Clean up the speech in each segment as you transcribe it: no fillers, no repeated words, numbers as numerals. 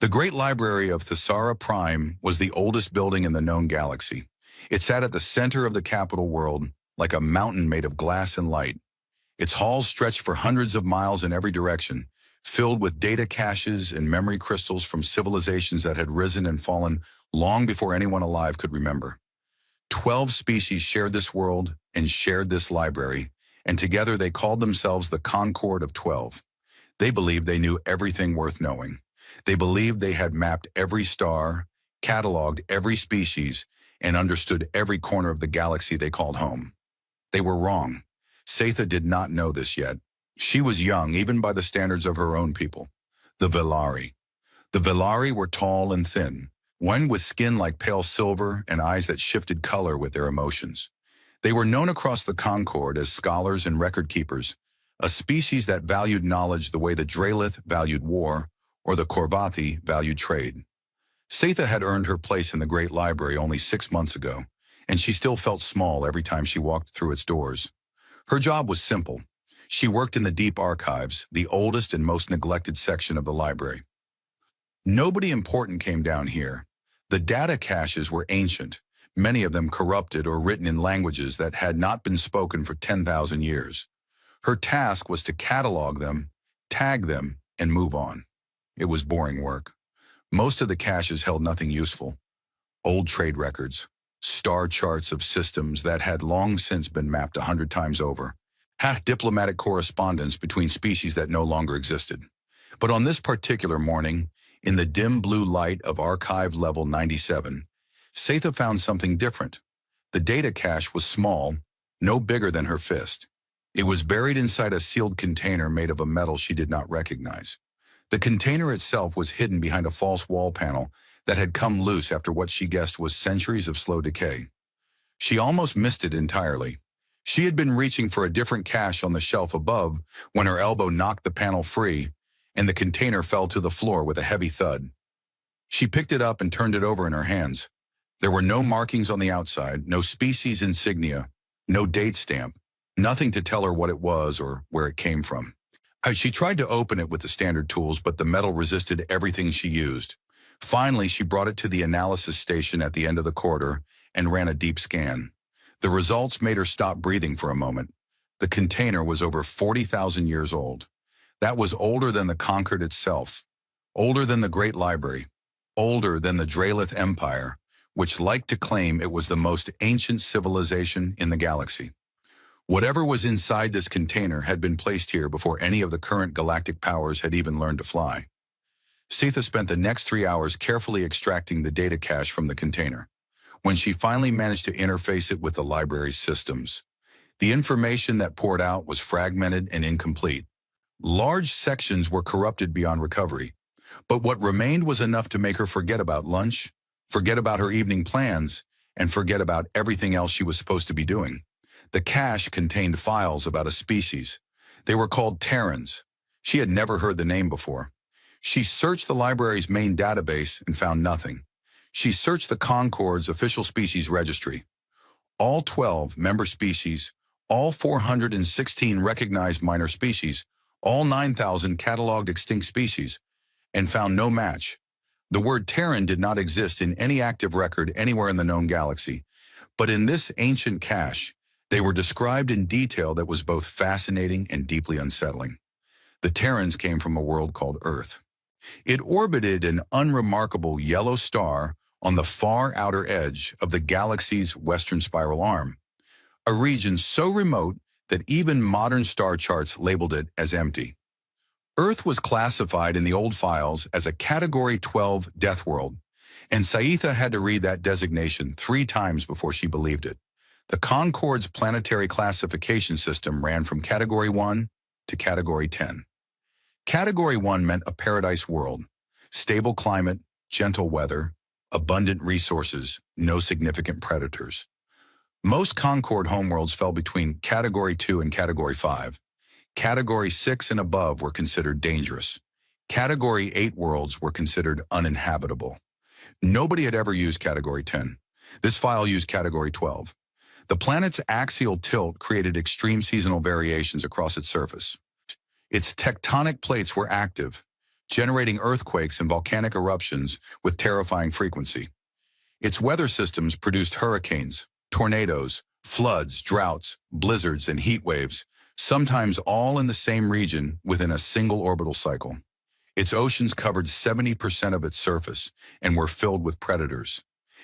The Great Library of Thesara Prime was the oldest building in the known galaxy. It sat at the center of the capital world, like a mountain made of glass and light. Its halls stretched for hundreds of miles in every direction, filled with data caches and memory crystals from civilizations that had risen and fallen long before anyone alive could remember. 12 species shared this world and shared this library, and together they called themselves the Concord of 12. They believed they knew everything worth knowing. They believed they had mapped every star, cataloged every species, and understood every corner of the galaxy they called home. They were wrong. Satha did not know this yet. She was young, even by the standards of her own people. The Velari. The Velari were tall and thin, one with skin like pale silver and eyes that shifted color with their emotions. They were known across the Concord as scholars and record keepers, a species that valued knowledge the way the Dralith valued war, or the Korvathi valued trade. Satha had earned her place in the Great Library only 6 months ago, and she still felt small every time she walked through its doors. Her job was simple. She worked in the deep archives, the oldest and most neglected section of the library. Nobody important came down here. The data caches were ancient, many of them corrupted or written in languages that had not been spoken for 10,000 years. Her task was to catalog them, tag them, and move on. It was boring work. Most of the caches held nothing useful. Old trade records, star charts of systems that had long since been mapped 100 times over, diplomatic correspondence between species that no longer existed. But on this particular morning, in the dim blue light of Archive Level 97, Satha found something different. The data cache was small, no bigger than her fist. It was buried inside a sealed container made of a metal she did not recognize. The container itself was hidden behind a false wall panel that had come loose after what she guessed was centuries of slow decay. She almost missed it entirely. She had been reaching for a different cache on the shelf above when her elbow knocked the panel free, and the container fell to the floor with a heavy thud. She picked it up and turned it over in her hands. There were no markings on the outside, no species insignia, no date stamp, nothing to tell her what it was or where it came from. She tried to open it with the standard tools, but the metal resisted everything she used. Finally, she brought it to the analysis station at the end of the corridor and ran a deep scan. The results made her stop breathing for a moment. The container was over 40,000 years old. That was older than the Concord itself, older than the Great Library, older than the Dralith Empire, which liked to claim it was the most ancient civilization in the galaxy. Whatever was inside this container had been placed here before any of the current galactic powers had even learned to fly. Satha spent the next 3 hours carefully extracting the data cache from the container. When she finally managed to interface it with the library's systems, the information that poured out was fragmented and incomplete. Large sections were corrupted beyond recovery, but what remained was enough to make her forget about lunch, forget about her evening plans, and forget about everything else she was supposed to be doing. The cache contained files about a species. They were called Terrans. She had never heard the name before. She searched the library's main database and found nothing. She searched the Concord's official species registry. All 12 member species, all 416 recognized minor species, all 9,000 cataloged extinct species, and found no match. The word Terran did not exist in any active record anywhere in the known galaxy, but in this ancient cache, they were described in detail that was both fascinating and deeply unsettling. The Terrans came from a world called Earth. It orbited an unremarkable yellow star on the far outer edge of the galaxy's western spiral arm, a region so remote that even modern star charts labeled it as empty. Earth was classified in the old files as a Category 12 death world, and Satha had to read that designation 3 times before she believed it. The Concord's planetary classification system ran from Category 1 to Category 10. Category 1 meant a paradise world, stable climate, gentle weather, abundant resources, no significant predators. Most Concord homeworlds fell between Category 2 and Category 5. Category 6 and above were considered dangerous. Category 8 worlds were considered uninhabitable. Nobody had ever used Category 10. This file used Category 12. The planet's axial tilt created extreme seasonal variations across its surface. Its tectonic plates were active. generating earthquakes and volcanic eruptions with terrifying frequency. Its weather systems produced hurricanes, tornadoes, floods, droughts, blizzards, and heat waves, sometimes all in the same region within a single orbital cycle. Its oceans covered 70% of its surface and were filled with predators.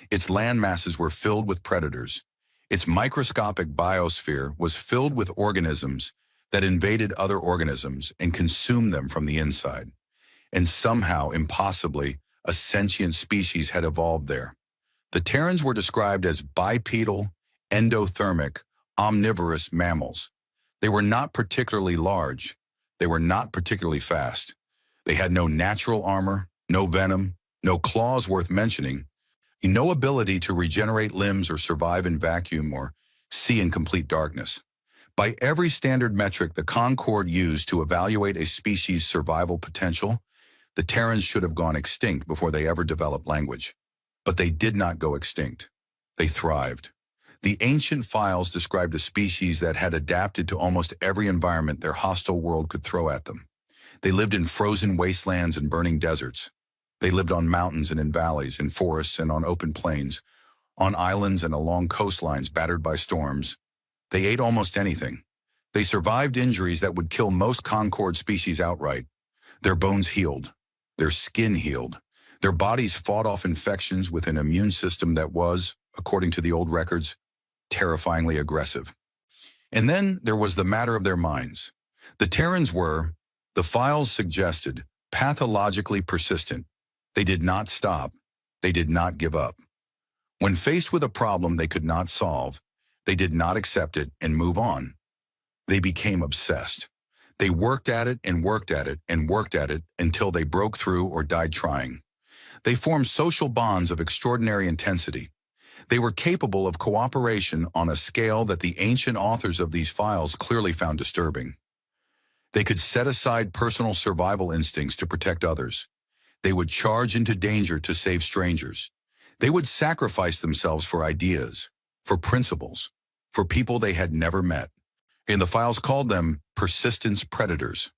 Its land masses were filled with predators. Its microscopic biosphere was filled with organisms that invaded other organisms and consumed them from the inside. And somehow, impossibly, a sentient species had evolved there. The Terrans were described as bipedal, endothermic, omnivorous mammals. They were not particularly large. They were not particularly fast. They had no natural armor, no venom, no claws worth mentioning, no ability to regenerate limbs or survive in vacuum or see in complete darkness. By every standard metric the Concorde used to evaluate a species' survival potential, the Terrans should have gone extinct before they ever developed language. But they did not go extinct. They thrived. The ancient files described a species that had adapted to almost every environment their hostile world could throw at them. They lived in frozen wastelands and burning deserts. They lived on mountains and in valleys, in forests and on open plains, on islands and along coastlines battered by storms. They ate almost anything. They survived injuries that would kill most Concorde species outright. Their bones healed. Their skin healed. Their bodies fought off infections with an immune system that was, according to the old records, terrifyingly aggressive. And then there was the matter of their minds. The Terrans were, the files suggested, pathologically persistent. They did not stop. They did not give up. When faced with a problem they could not solve, they did not accept it and move on. They became obsessed. They worked at it and worked at it and worked at it until they broke through or died trying. They formed social bonds of extraordinary intensity. They were capable of cooperation on a scale that the ancient authors of these files clearly found disturbing. They could set aside personal survival instincts to protect others. They would charge into danger to save strangers. They would sacrifice themselves for ideas, for principles, for people they had never met. And the files called them persistence predators.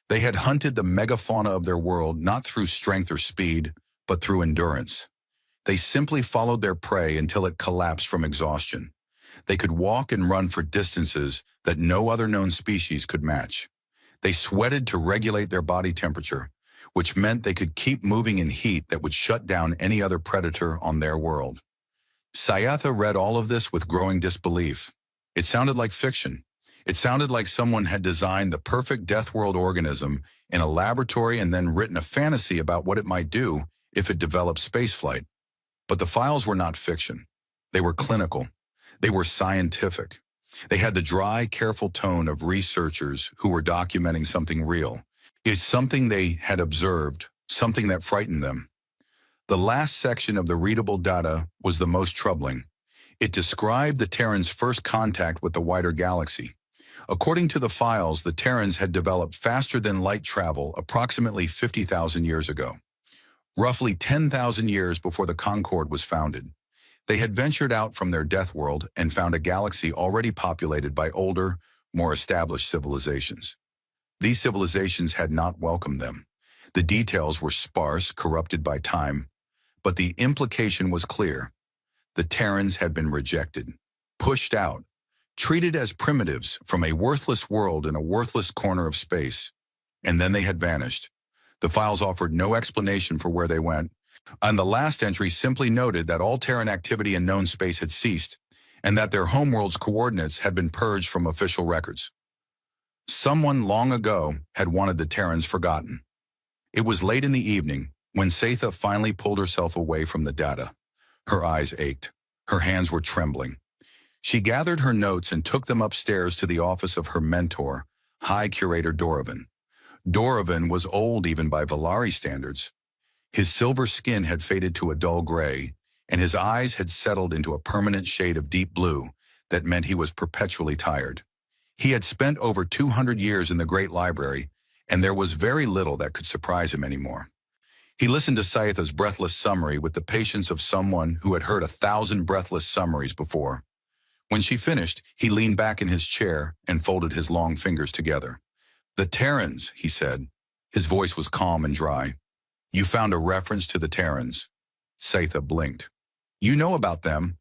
They had hunted the megafauna of their world not through strength or speed, but through endurance. They simply followed their prey until it collapsed from exhaustion. They could walk and run for distances that no other known species could match. They sweated to regulate their body temperature, which meant they could keep moving in heat that would shut down any other predator on their world. Sci-Fi read all of this with growing disbelief. It sounded like fiction. It sounded like someone had designed the perfect death world organism in a laboratory and then written a fantasy about what it might do if it developed spaceflight. But the files were not fiction. They were clinical. They were scientific. They had the dry, careful tone of researchers who were documenting something real. It's something they had observed, something that frightened them. The last section of the readable data was the most troubling. It described the Terrans' first contact with the wider galaxy. According to the files, the Terrans had developed faster than light travel approximately 50,000 years ago. Roughly 10,000 years before the Concorde was founded. They had ventured out from their death world and found a galaxy already populated by older, more established civilizations. These civilizations had not welcomed them. The details were sparse, corrupted by time, but the implication was clear. The Terrans had been rejected, pushed out, treated as primitives from a worthless world in a worthless corner of space, and then they had vanished. The files offered no explanation for where they went, and the last entry simply noted that all Terran activity in known space had ceased, and that their homeworld's coordinates had been purged from official records. Someone long ago had wanted the Terrans forgotten. It was late in the evening when Sci-Fi finally pulled herself away from the data. Her eyes ached. Her hands were trembling. She gathered her notes and took them upstairs to the office of her mentor, High Curator Dorovan. Dorovan was old even by Valari standards. His silver skin had faded to a dull gray, and his eyes had settled into a permanent shade of deep blue that meant he was perpetually tired. He had spent over 200 years in the Great Library, and there was very little that could surprise him anymore. He listened to Sci-Fi's breathless summary with the patience of someone who had heard 1,000 breathless summaries before. When she finished, he leaned back in his chair and folded his long fingers together. "The Terrans," he said. His voice was calm and dry. "You found a reference to the Terrans." Satha blinked. "You know about them.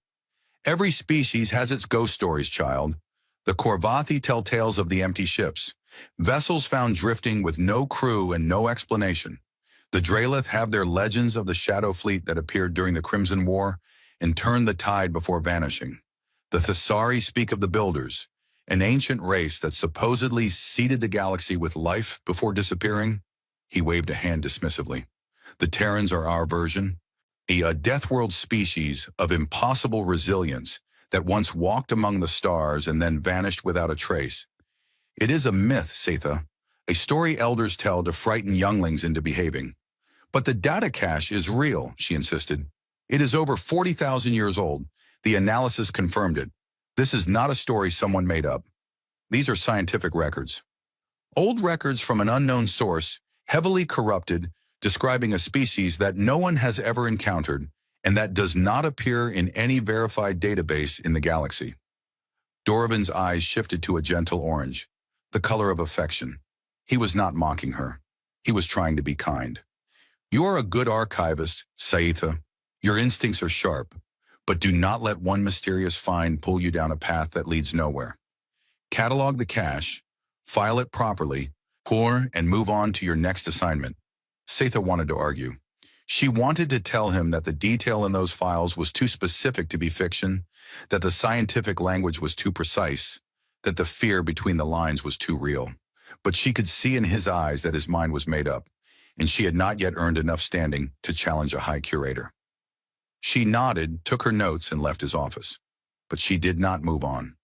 Every species has its ghost stories, child. The Korvathi tell tales of the empty ships, vessels found drifting with no crew and no explanation. The Dralith have their legends of the Shadow Fleet that appeared during the Crimson War and turned the tide before vanishing. The Thessari speak of the Builders, an ancient race that supposedly seeded the galaxy with life before disappearing." He waved a hand dismissively. "The Terrans are our version, a death-world species of impossible resilience that once walked among the stars and then vanished without a trace. It is a myth, Satha, a story elders tell to frighten younglings into behaving. But the data cache is real," she insisted. "It is over 40,000 years old. The analysis confirmed it. This is not a story someone made up. These are scientific records. Old records from an unknown source, heavily corrupted, describing a species that no one has ever encountered and that does not appear in any verified database in the galaxy." Dorovin's eyes shifted to a gentle orange, the color of affection. He was not mocking her. He was trying to be kind. "You are a good archivist, Saitha. Your instincts are sharp, but do not let one mysterious find pull you down a path that leads nowhere. Catalog the cache, file it properly, and move on to your next assignment." Satha wanted to argue. She wanted to tell him that the detail in those files was too specific to be fiction, that the scientific language was too precise, that the fear between the lines was too real. But she could see in his eyes that his mind was made up, and she had not yet earned enough standing to challenge a high curator. She nodded, took her notes, and left his office. But she did not move on.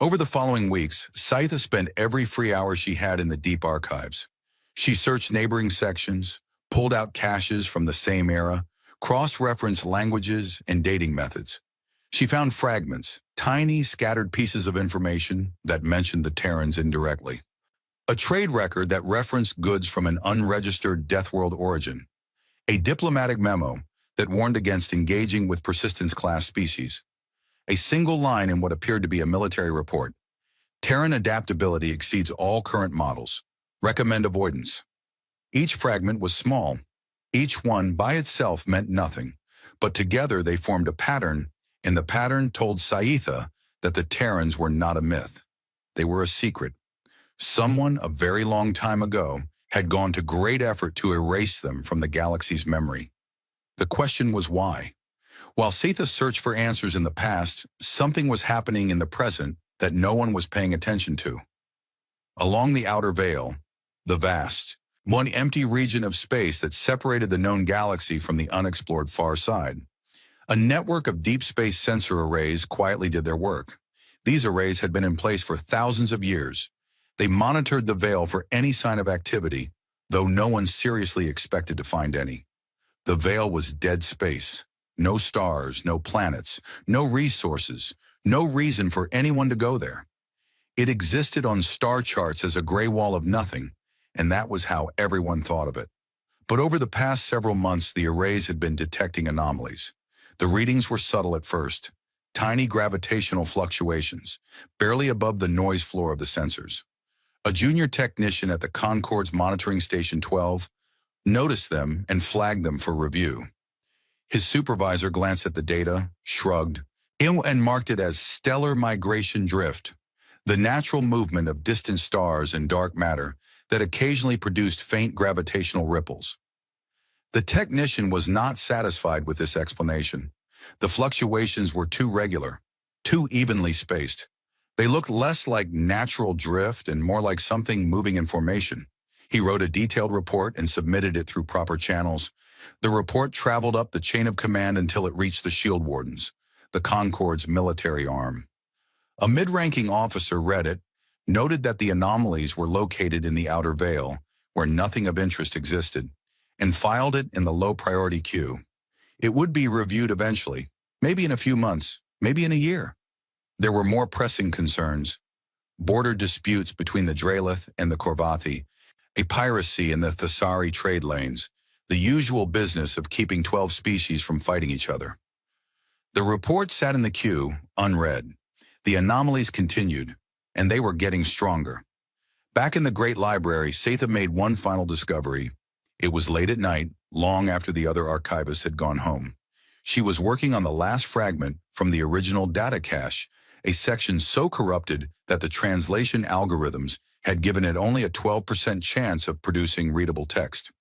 Over the following weeks, Saitha spent every free hour she had in the deep archives. She searched neighboring sections, pulled out caches from the same era, cross-referenced languages and dating methods. She found fragments, tiny, scattered pieces of information that mentioned the Terrans indirectly. A trade record that referenced goods from an unregistered Deathworld origin. A diplomatic memo that warned against engaging with persistence-class species. A single line in what appeared to be a military report. "Terran adaptability exceeds all current models. Recommend avoidance." Each fragment was small. Each one by itself meant nothing, but together they formed a pattern, and the pattern told Saitha that the Terrans were not a myth. They were a secret. Someone a very long time ago had gone to great effort to erase them from the galaxy's memory. The question was why? While Saitha searched for answers in the past, something was happening in the present that no one was paying attention to. Along the outer veil, the vast, one empty region of space that separated the known galaxy from the unexplored far side, a network of deep space sensor arrays quietly did their work. These arrays had been in place for thousands of years. They monitored the veil for any sign of activity, though no one seriously expected to find any. The veil was dead space. No stars, no planets, no resources, no reason for anyone to go there. It existed on star charts as a gray wall of nothing, and that was how everyone thought of it. But over the past several months, the arrays had been detecting anomalies. The readings were subtle at first, tiny gravitational fluctuations, barely above the noise floor of the sensors. A junior technician at the Concord's monitoring station 12 noticed them and flagged them for review. His supervisor glanced at the data, shrugged, and marked it as stellar migration drift, the natural movement of distant stars and dark matter that occasionally produced faint gravitational ripples. The technician was not satisfied with this explanation. The fluctuations were too regular, too evenly spaced. They looked less like natural drift and more like something moving in formation. He wrote a detailed report and submitted it through proper channels. The report traveled up the chain of command until it reached the Shield Wardens, the Concord's military arm. A mid-ranking officer read it, noted that the anomalies were located in the outer veil, where nothing of interest existed, and filed it in the low-priority queue. It would be reviewed eventually, maybe in a few months, maybe in a year. There were more pressing concerns: border disputes between the Dralith and the Korvathi, a piracy in the Thessari trade lanes, the usual business of keeping 12 species from fighting each other. The report sat in the queue, unread. The anomalies continued, and they were getting stronger. Back in the Great Library, Satha made one final discovery. It was late at night, long after the other archivists had gone home. She was working on the last fragment from the original data cache, a section so corrupted that the translation algorithms had given it only a 12% chance of producing readable text.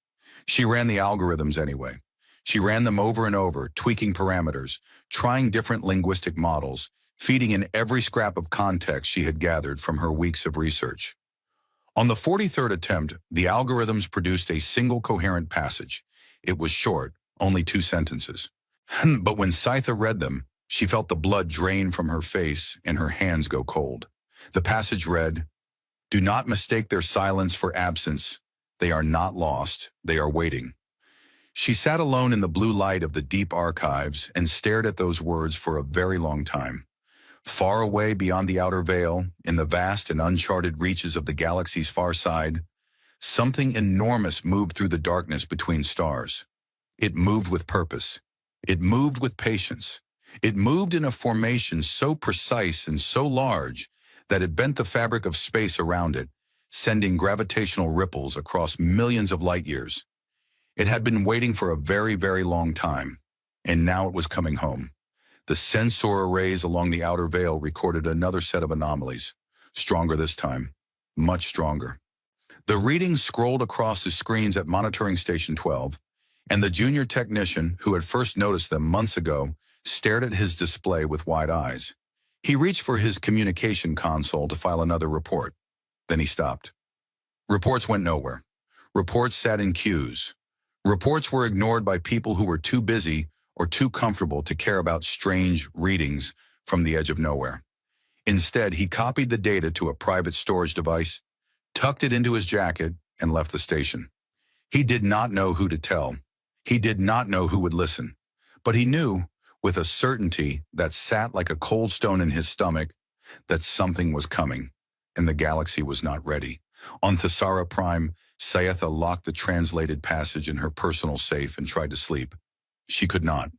She ran the algorithms anyway. She ran them over and over, tweaking parameters, trying different linguistic models, feeding in every scrap of context she had gathered from her weeks of research. On the 43rd attempt, the algorithms produced a single coherent passage. It was short, only 2 sentences. But when Scytha read them, she felt the blood drain from her face and her hands go cold. The passage read, "Do not mistake their silence for absence. They are not lost, they are waiting." She sat alone in the blue light of the deep archives and stared at those words for a very long time. Far away beyond the outer veil, in the vast and uncharted reaches of the galaxy's far side, something enormous moved through the darkness between stars. It moved with purpose. It moved with patience. It moved in a formation so precise and so large that it bent the fabric of space around it, sending gravitational ripples across millions of light years. It had been waiting for a very, very long time, and now it was coming home. The sensor arrays along the outer veil recorded another set of anomalies, stronger this time, much stronger. The readings scrolled across the screens at monitoring station 12, and the junior technician, who had first noticed them months ago, stared at his display with wide eyes. He reached for his communication console to file another report. Then he stopped. Reports went nowhere. Reports sat in queues. Reports were ignored by people who were too busy or too comfortable to care about strange readings from the edge of nowhere. Instead, he copied the data to a private storage device, tucked it into his jacket, and left the station. He did not know who to tell. He did not know who would listen. But he knew, with a certainty that sat like a cold stone in his stomach, that something was coming, and the galaxy was not ready. On Thesara Prime, Sayetha locked the translated passage in her personal safe and tried to sleep. She could not.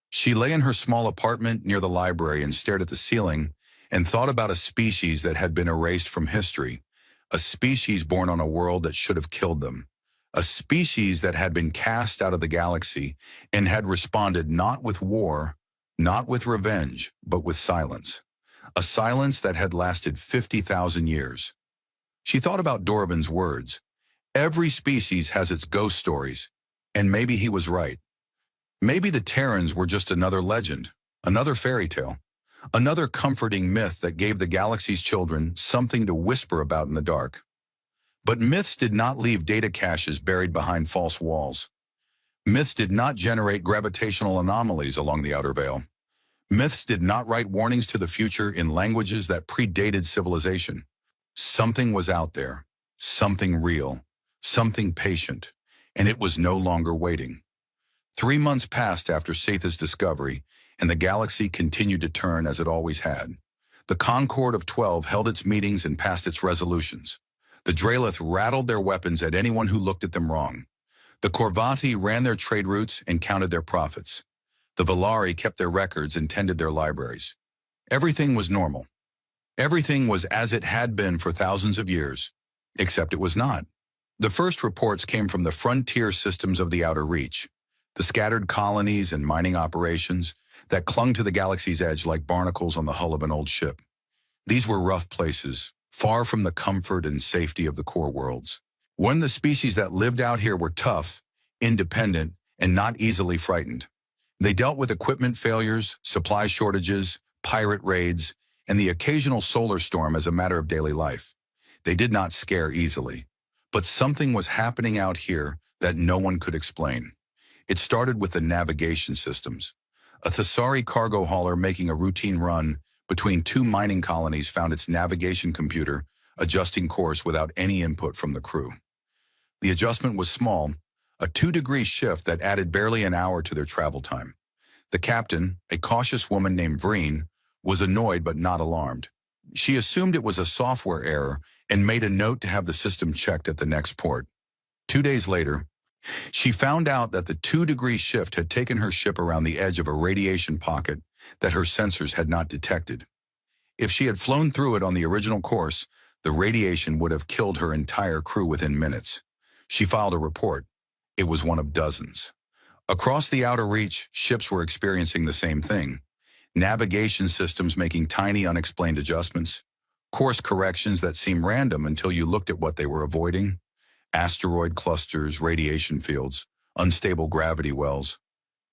She lay in her small apartment near the library and stared at the ceiling and thought about a species that had been erased from history, a species born on a world that should have killed them, a species that had been cast out of the galaxy and had responded not with war, not with revenge, but with silence, a silence that had lasted 50,000 years. She thought about Dorvan's words. Every species has its ghost stories, and maybe he was right. Maybe the Terrans were just another legend, another fairy tale, another comforting myth that gave the galaxy's children something to whisper about in the dark. But myths did not leave data caches buried behind false walls. Myths did not generate gravitational anomalies along the outer veil. Myths did not write warnings to the future in languages that predated civilization. Something was out there, something real, something patient, and it was no longer waiting. 3 months passed after Satha's discovery, and the galaxy continued to turn as it always had. The Concord of 12 held its meetings and passed its resolutions. The Drelith rattled their weapons at anyone who looked at them wrong. The Korvati ran their trade routes and counted their profits. The Valari kept their records and tended their libraries. Everything was normal. Everything was as it had been for thousands of years, except it was not. The first reports came from the frontier systems of the Outer Reach, the scattered colonies and mining operations that clung to the galaxy's edge like barnacles on the hull of an old ship. These were rough places, far from the comfort and safety of the core worlds. When the species that lived out here were tough, independent, and not easily frightened. They dealt with equipment failures, supply shortages, pirate raids, and the occasional solar storm as a matter of daily life. They did not scare easily. But something was happening out here that no one could explain. It started with the navigation systems. A Thesari cargo hauler making a routine run between 2 mining colonies found its navigation computer adjusting course without any input from the crew. The adjustment was small, a 2-degree shift that added barely an hour to their travel time. The captain, a cautious woman named Vreen, was annoyed but not alarmed. She assumed it was a software error and made a note to have the system checked at the next port. 2 days later, she found out that the 2-degree shift had taken her ship around the edge of a radiation pocket that her sensors had not detected. If she had flown through it on the original course, The radiation would have killed her entire crew within minutes. She filed a report. It was one of dozens. Across the outer reach, ships were experiencing the same thing. Navigation systems making tiny unexplained adjustments. Course corrections that seemed random until you looked at what they were avoiding. Asteroid clusters, radiation fields, unstable gravity wells,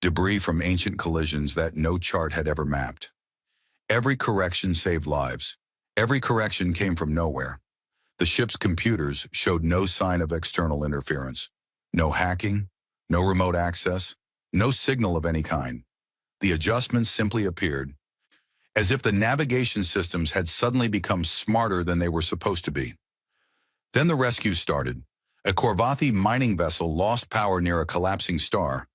debris from ancient collisions that no chart had ever mapped. Every correction saved lives. Every correction came from nowhere. The ship's computers showed no sign of external interference. No hacking, no remote access, no signal of any kind. The adjustments simply appeared, as if the navigation systems had suddenly become smarter than they were supposed to be. Then the rescue started. A Corvathi mining vessel lost power near a collapsing star.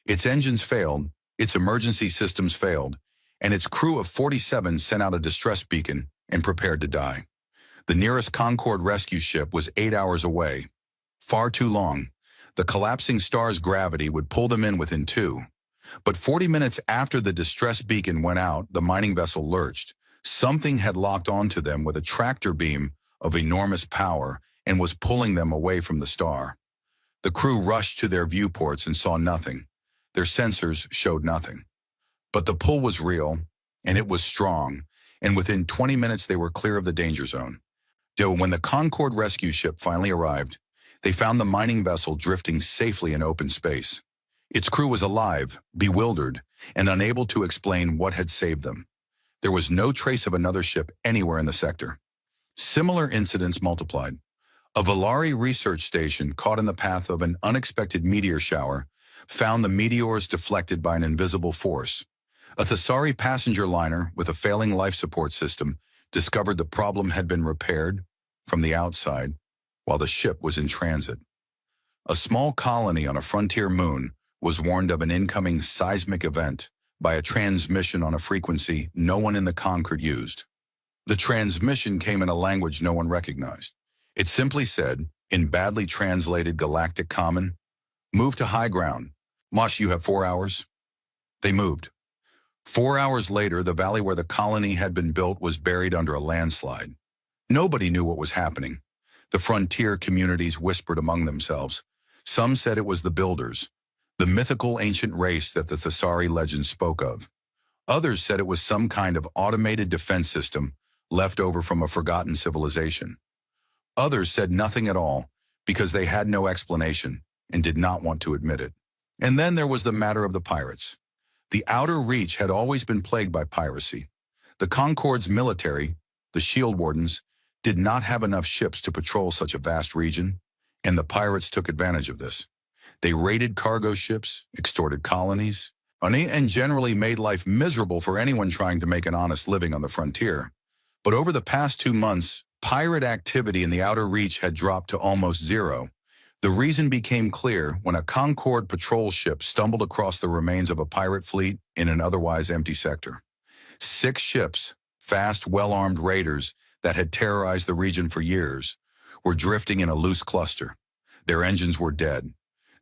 Its engines failed, its emergency systems failed, and its crew of 47 sent out a distress beacon and prepared to die. The nearest Concorde rescue ship was 8 hours away. Far too long. The collapsing star's gravity would pull them in within 2. But 40 minutes after the distress beacon went out, the mining vessel lurched. Something had locked onto them with a tractor beam of enormous power and was pulling them away from the star. The crew rushed to their viewports and saw nothing. Their sensors showed nothing. But the pull was real, and it was strong, and within 20 minutes they were clear of the danger zone. When the Concorde rescue ship finally arrived, they found the mining vessel drifting safely in open space. Its crew was alive, bewildered, and unable to explain what had saved them. There was no trace of another ship anywhere in the sector. Similar incidents multiplied. A Valari research station caught in the path of an unexpected meteor shower found the meteors deflected by an invisible force. A Thesari passenger liner with a failing life support system discovered the problem had been repaired from the outside while the ship was in transit. A small colony on a frontier moon was warned of an incoming seismic event by a transmission on a frequency no one in the Concorde used. The transmission came in a language no one recognized. It simply said, in badly translated galactic common, "Move to high ground. Mosh, you have 4 hours." They moved. 4 hours later, the valley where the colony had been built was buried under a landslide. Nobody knew what was happening. The frontier communities whispered among themselves. Some said it was the builders, the mythical ancient race that the Thesari legends spoke of. Others said it was some kind of automated defense system left over from a forgotten civilization. Others said nothing at all because they had no explanation and did not want to admit it. And then there was the matter of the pirates. The outer reach had always been plagued by piracy. The Concorde's military, the shield wardens, did not have enough ships to patrol such a vast region, and the pirates took advantage of this. They raided cargo ships, extorted colonies, and generally made life miserable for anyone trying to make an honest living on the frontier. But over the past 2 months, pirate activity in the outer reach had dropped to almost zero. The reason became clear when a Concorde patrol ship stumbled across the remains of a pirate fleet in an otherwise empty sector. 6 ships, fast, well-armed raiders that had terrorized the region for years, were drifting in a loose cluster. Their engines were dead.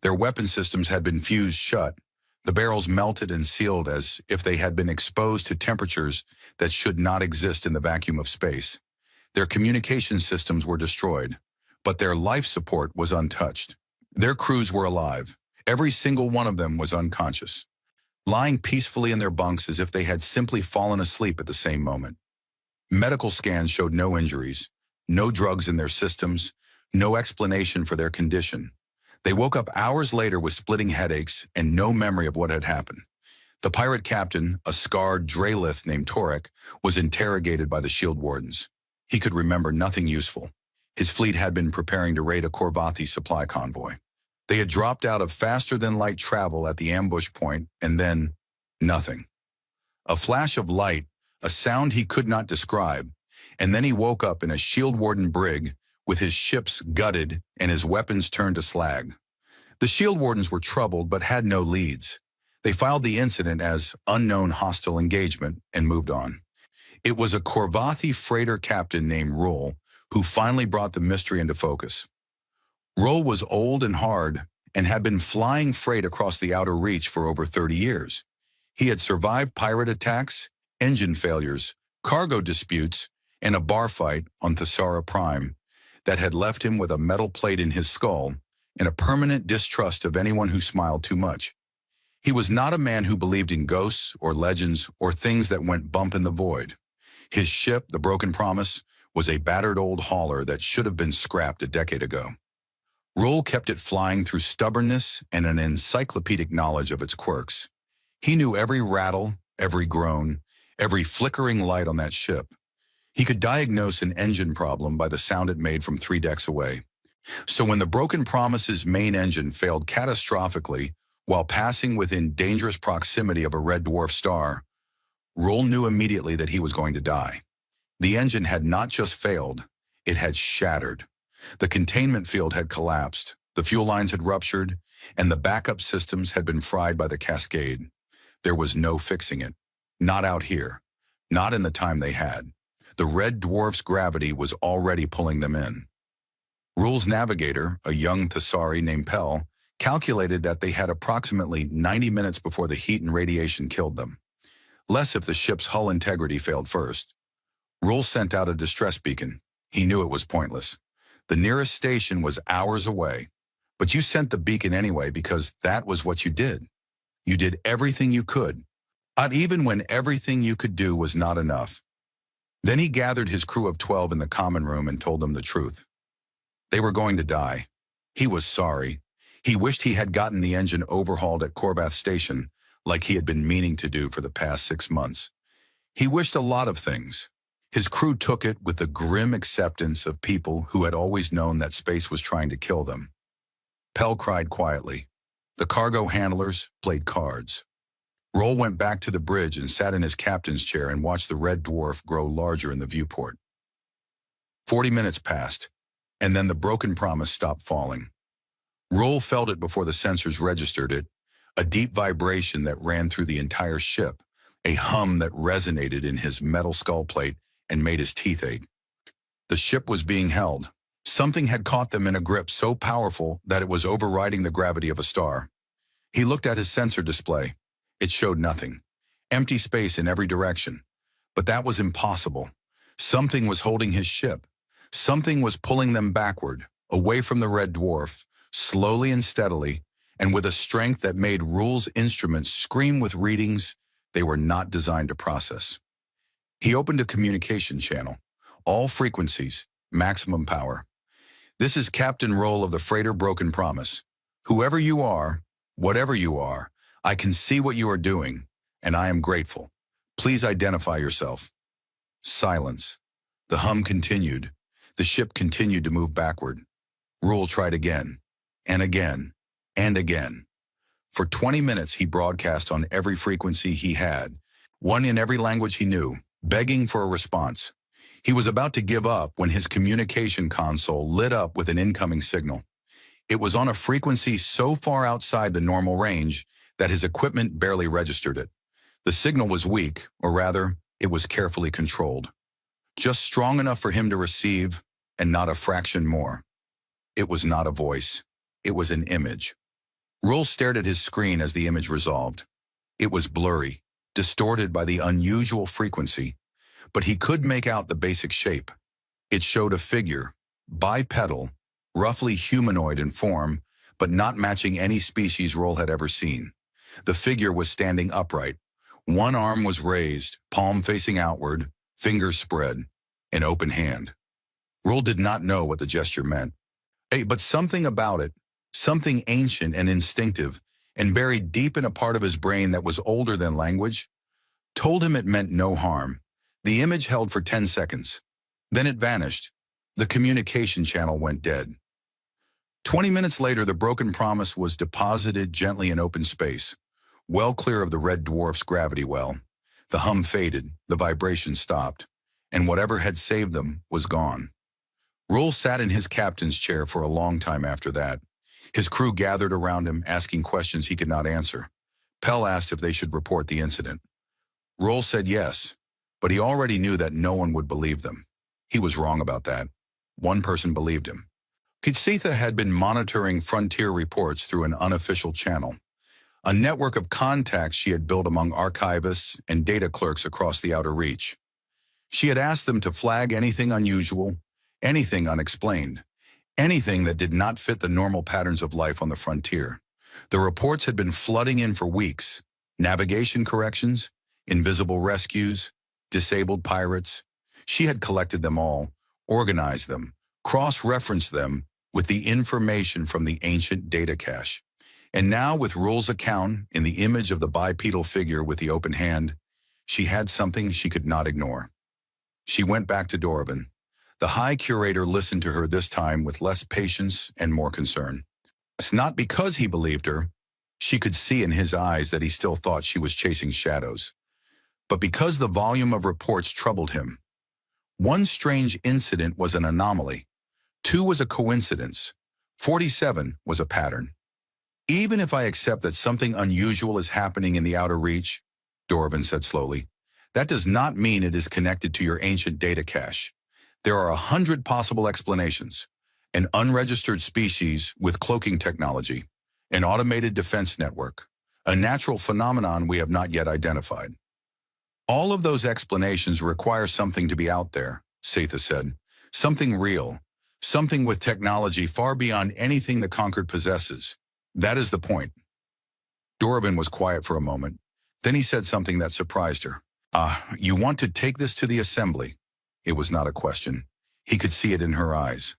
Their weapon systems had been fused shut, the barrels melted and sealed as if they had been exposed to temperatures that should not exist in the vacuum of space. Their communication systems were destroyed, but their life support was untouched. Their crews were alive. Every single one of them was unconscious, lying peacefully in their bunks as if they had simply fallen asleep at the same moment. Medical scans showed no injuries, no drugs in their systems, no explanation for their condition. They woke up hours later with splitting headaches and no memory of what had happened. The pirate captain, a scarred Draelith named Torek, was interrogated by the shield wardens. He could remember nothing useful. His fleet had been preparing to raid a Corvathi supply convoy. They had dropped out of faster-than-light travel at the ambush point, and then nothing. A flash of light, a sound he could not describe, and then he woke up in a shield warden brig with his ships gutted and his weapons turned to slag. The shield wardens were troubled but had no leads. They filed the incident as unknown hostile engagement and moved on. It was a Corvathi freighter captain named Roll who finally brought the mystery into focus. Roll was old and hard and had been flying freight across the outer reach for over 30 years. He had survived pirate attacks, engine failures, cargo disputes, and a bar fight on Thesara Prime that had left him with a metal plate in his skull and a permanent distrust of anyone who smiled too much. He was not a man who believed in ghosts or legends or things that went bump in the void. His ship, the Broken Promise, was a battered old hauler that should have been scrapped a decade ago. Rohl kept it flying through stubbornness and an encyclopedic knowledge of its quirks. He knew every rattle, every groan, every flickering light on that ship. He could diagnose an engine problem by the sound it made from 3 decks away. So when the Broken Promise's main engine failed catastrophically while passing within dangerous proximity of a red dwarf star, Rohl knew immediately that he was going to die. The engine had not just failed, it had shattered. The containment field had collapsed, the fuel lines had ruptured, and the backup systems had been fried by the cascade. There was no fixing it. Not out here. Not in the time they had. The red dwarf's gravity was already pulling them in. Rohl's navigator, a young Thesari named Pell, calculated that they had approximately 90 minutes before the heat and radiation killed them. Less if the ship's hull integrity failed first. Rohl sent out a distress beacon. He knew it was pointless. The nearest station was hours away. But you sent the beacon anyway because that was what you did. You did everything you could, not even when everything you could do was not enough. Then he gathered his crew of 12 in the common room and told them the truth. They were going to die. He was sorry. He wished he had gotten the engine overhauled at Korvath Station, like he had been meaning to do for the past 6 months. He wished a lot of things. His crew took it with the grim acceptance of people who had always known that space was trying to kill them. Pell cried quietly. The cargo handlers played cards. Rohl went back to the bridge and sat in his captain's chair and watched the red dwarf grow larger in the viewport. 40 minutes passed, and then the Broken Promise stopped falling. Rohl felt it before the sensors registered it, a deep vibration that ran through the entire ship, a hum that resonated in his metal skull plate and made his teeth ache. The ship was being held. Something had caught them in a grip so powerful that it was overriding the gravity of a star. He looked at his sensor display. It showed nothing. Empty space in every direction. But that was impossible. Something was holding his ship. Something was pulling them backward, away from the red dwarf, slowly and steadily, and with a strength that made Rohl's instruments scream with readings they were not designed to process. He opened a communication channel. All frequencies, maximum power. This is Captain Rohl of the freighter Broken Promise. Whoever you are, whatever you are, I can see what you are doing, and I am grateful. Please identify yourself. Silence. The hum continued. The ship continued to move backward. Rohl tried again, and again, and again. For 20 minutes he broadcast on every frequency he had, one in every language he knew, begging for a response. He was about to give up when his communication console lit up with an incoming signal. It was on a frequency so far outside the normal range that his equipment barely registered it. The signal was weak, or rather, it was carefully controlled. Just strong enough for him to receive, and not a fraction more. It was not a voice. It was an image. Rohl stared at his screen as the image resolved. It was blurry, distorted by the unusual frequency, but he could make out the basic shape. It showed a figure, bipedal, roughly humanoid in form, but not matching any species Rohl had ever seen. The figure was standing upright. One arm was raised, palm facing outward, fingers spread, an open hand. Rohl did not know what the gesture meant. But something about it, something ancient and instinctive, and buried deep in a part of his brain that was older than language, told him it meant no harm. The image held for 10 seconds. Then it vanished. The communication channel went dead. 20 minutes later, the Broken Promise was deposited gently in open space, well clear of the red dwarf's gravity well. The hum faded, the vibration stopped, and whatever had saved them was gone. Rohl sat in his captain's chair for a long time after that. His crew gathered around him, asking questions he could not answer. Pell asked if they should report the incident. Rohl said yes, but he already knew that no one would believe them. He was wrong about that. One person believed him. Kitsitha had been monitoring frontier reports through an unofficial channel, a network of contacts she had built among archivists and data clerks across the outer reach. She had asked them to flag anything unusual, anything unexplained, anything that did not fit the normal patterns of life on the frontier. The reports had been flooding in for weeks. Navigation corrections, invisible rescues, disabled pirates. She had collected them all, organized them, cross-referenced them with the information from the ancient data cache. And now, with Rule's account in the image of the bipedal figure with the open hand, she had something she could not ignore. She went back to Dorovan. The High Curator listened to her this time with less patience and more concern. It's not because he believed her. She could see in his eyes that he still thought she was chasing shadows. But because the volume of reports troubled him. One strange incident was an anomaly. 2 was a coincidence. 47 was a pattern. Even if I accept that something unusual is happening in the outer reach, Dorovan said slowly, that does not mean it is connected to your ancient data cache. There are 100 possible explanations. An unregistered species with cloaking technology, an automated defense network, a natural phenomenon we have not yet identified. All of those explanations require something to be out there, Setha said. Something real, something with technology far beyond anything the Conquered possesses. That is the point. Dorovan was quiet for a moment. Then he said something that surprised her. You want to take this to the assembly? It was not a question. He could see it in her eyes.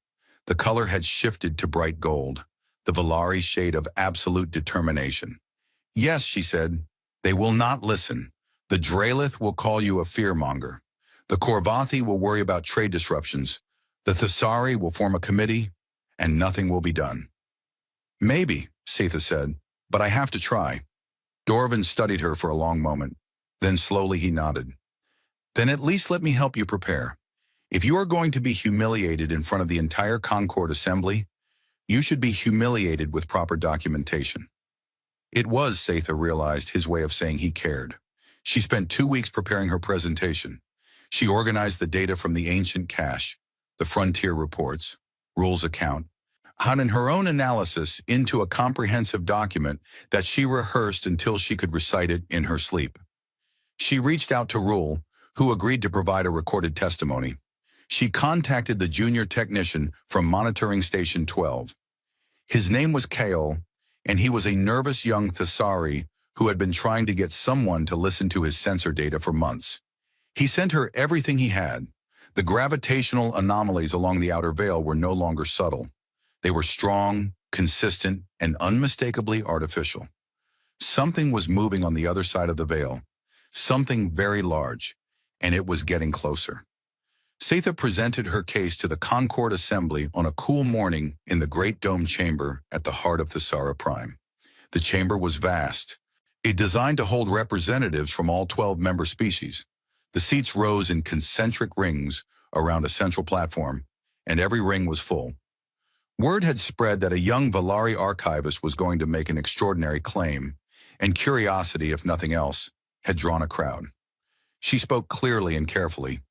The color had shifted to bright gold, the Valari shade of absolute determination. Yes, she said. They will not listen. The Dralith will call you a fearmonger. The Korvathi will worry about trade disruptions. The Thesari will form a committee, and nothing will be done. Maybe, Setha said, but I have to try. Dorovan studied her for a long moment. Then slowly he nodded. Then at least let me help you prepare. If you are going to be humiliated in front of the entire Concord Assembly, you should be humiliated with proper documentation. It was, Setha realized, his way of saying he cared. She spent 2 weeks preparing her presentation. She organized the data from the ancient cache, the frontier reports, Rule's account, and her own analysis into a comprehensive document that she rehearsed until she could recite it in her sleep. She reached out to Rule, who agreed to provide a recorded testimony. She contacted the junior technician from Monitoring Station 12. His name was Kaol, and he was a nervous young Thesari who had been trying to get someone to listen to his sensor data for months. He sent her everything he had. The gravitational anomalies along the outer veil were no longer subtle. They were strong, consistent, and unmistakably artificial. Something was moving on the other side of the veil, something very large, and it was getting closer. Setha presented her case to the Concord Assembly on a cool morning in the Great Dome Chamber at the heart of Thesara Prime. The chamber was vast. It designed to hold representatives from all 12 member species. The seats rose in concentric rings around a central platform, and every ring was full. Word had spread that a young Valari archivist was going to make an extraordinary claim, and curiosity, if nothing else, had drawn a crowd. She spoke clearly and carefully.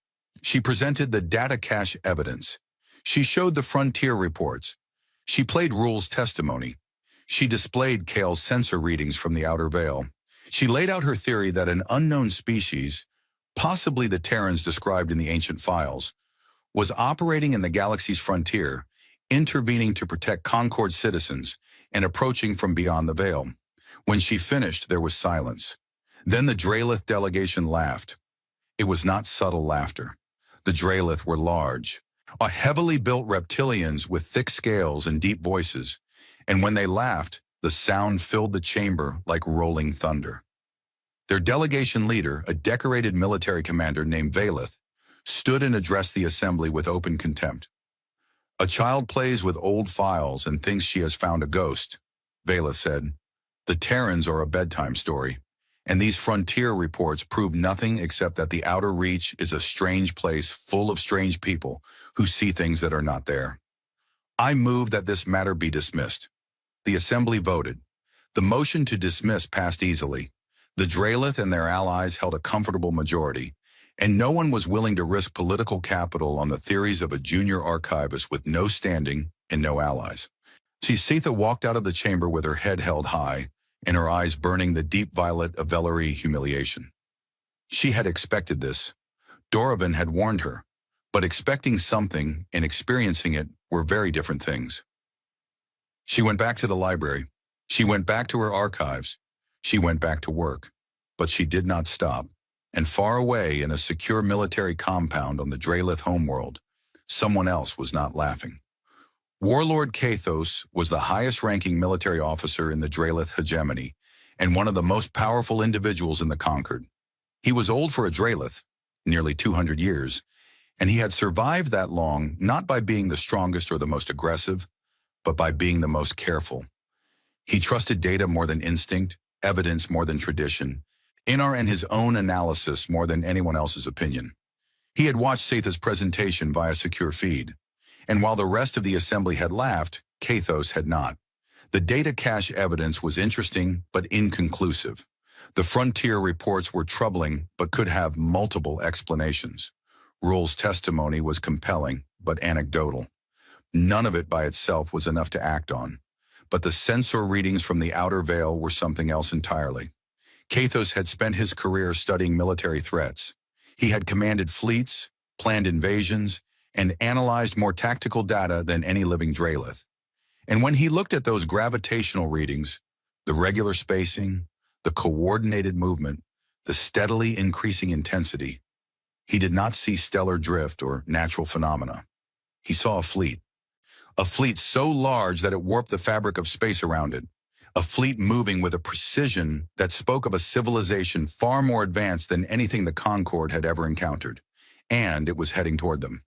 She presented the data cache evidence. She showed the frontier reports. She played Rule's testimony. She displayed Kaol's sensor readings from the outer veil. She laid out her theory that an unknown species, possibly the Terrans described in the ancient files, was operating in the galaxy's frontier, intervening to protect Concord citizens and approaching from beyond the veil. When she finished, there was silence. Then the Dralith delegation laughed. It was not subtle laughter. The Dralith were large, heavily built reptilians with thick scales and deep voices, and when they laughed, the sound filled the chamber like rolling thunder. Their delegation leader, a decorated military commander named Valith, stood and addressed the assembly with open contempt. A child plays with old files and thinks she has found a ghost, Valith said. The Terrans are a bedtime story, and these frontier reports prove nothing except that the outer reach is a strange place full of strange people who see things that are not there. I move that this matter be dismissed. The assembly voted. The motion to dismiss passed easily. The Dralith and their allies held a comfortable majority, and no one was willing to risk political capital on the theories of a junior archivist with no standing and no allies. Setha walked out of the chamber with her head held high and her eyes burning the deep violet of Vellery humiliation. She had expected this. Doravan had warned her, but expecting something and experiencing it were very different things. She went back to the library. She went back to her archives. She went back to work. But she did not stop. And far away in a secure military compound on the Drelith homeworld, someone else was not laughing. Warlord Kathos was the highest-ranking military officer in the Drelith hegemony and one of the most powerful individuals in the Concord. He was old for a Drelith, nearly 200 years, and he had survived that long not by being the strongest or the most aggressive, but by being the most careful. He trusted data more than instinct, evidence more than tradition, Inar and his own analysis more than anyone else's opinion. He had watched Setha's presentation via secure feed, and while the rest of the assembly had laughed, Kathos had not. The data cache evidence was interesting but inconclusive. The frontier reports were troubling but could have multiple explanations. Rule's testimony was compelling but anecdotal. None of it by itself was enough to act on. But the sensor readings from the outer veil were something else entirely. Kathos had spent his career studying military threats. He had commanded fleets, planned invasions, and analyzed more tactical data than any living Drelith. And when he looked at those gravitational readings, the regular spacing, the coordinated movement, the steadily increasing intensity, he did not see stellar drift or natural phenomena. He saw a fleet so large that it warped the fabric of space around it, a fleet moving with a precision that spoke of a civilization far more advanced than anything the Concord had ever encountered, and it was heading toward them.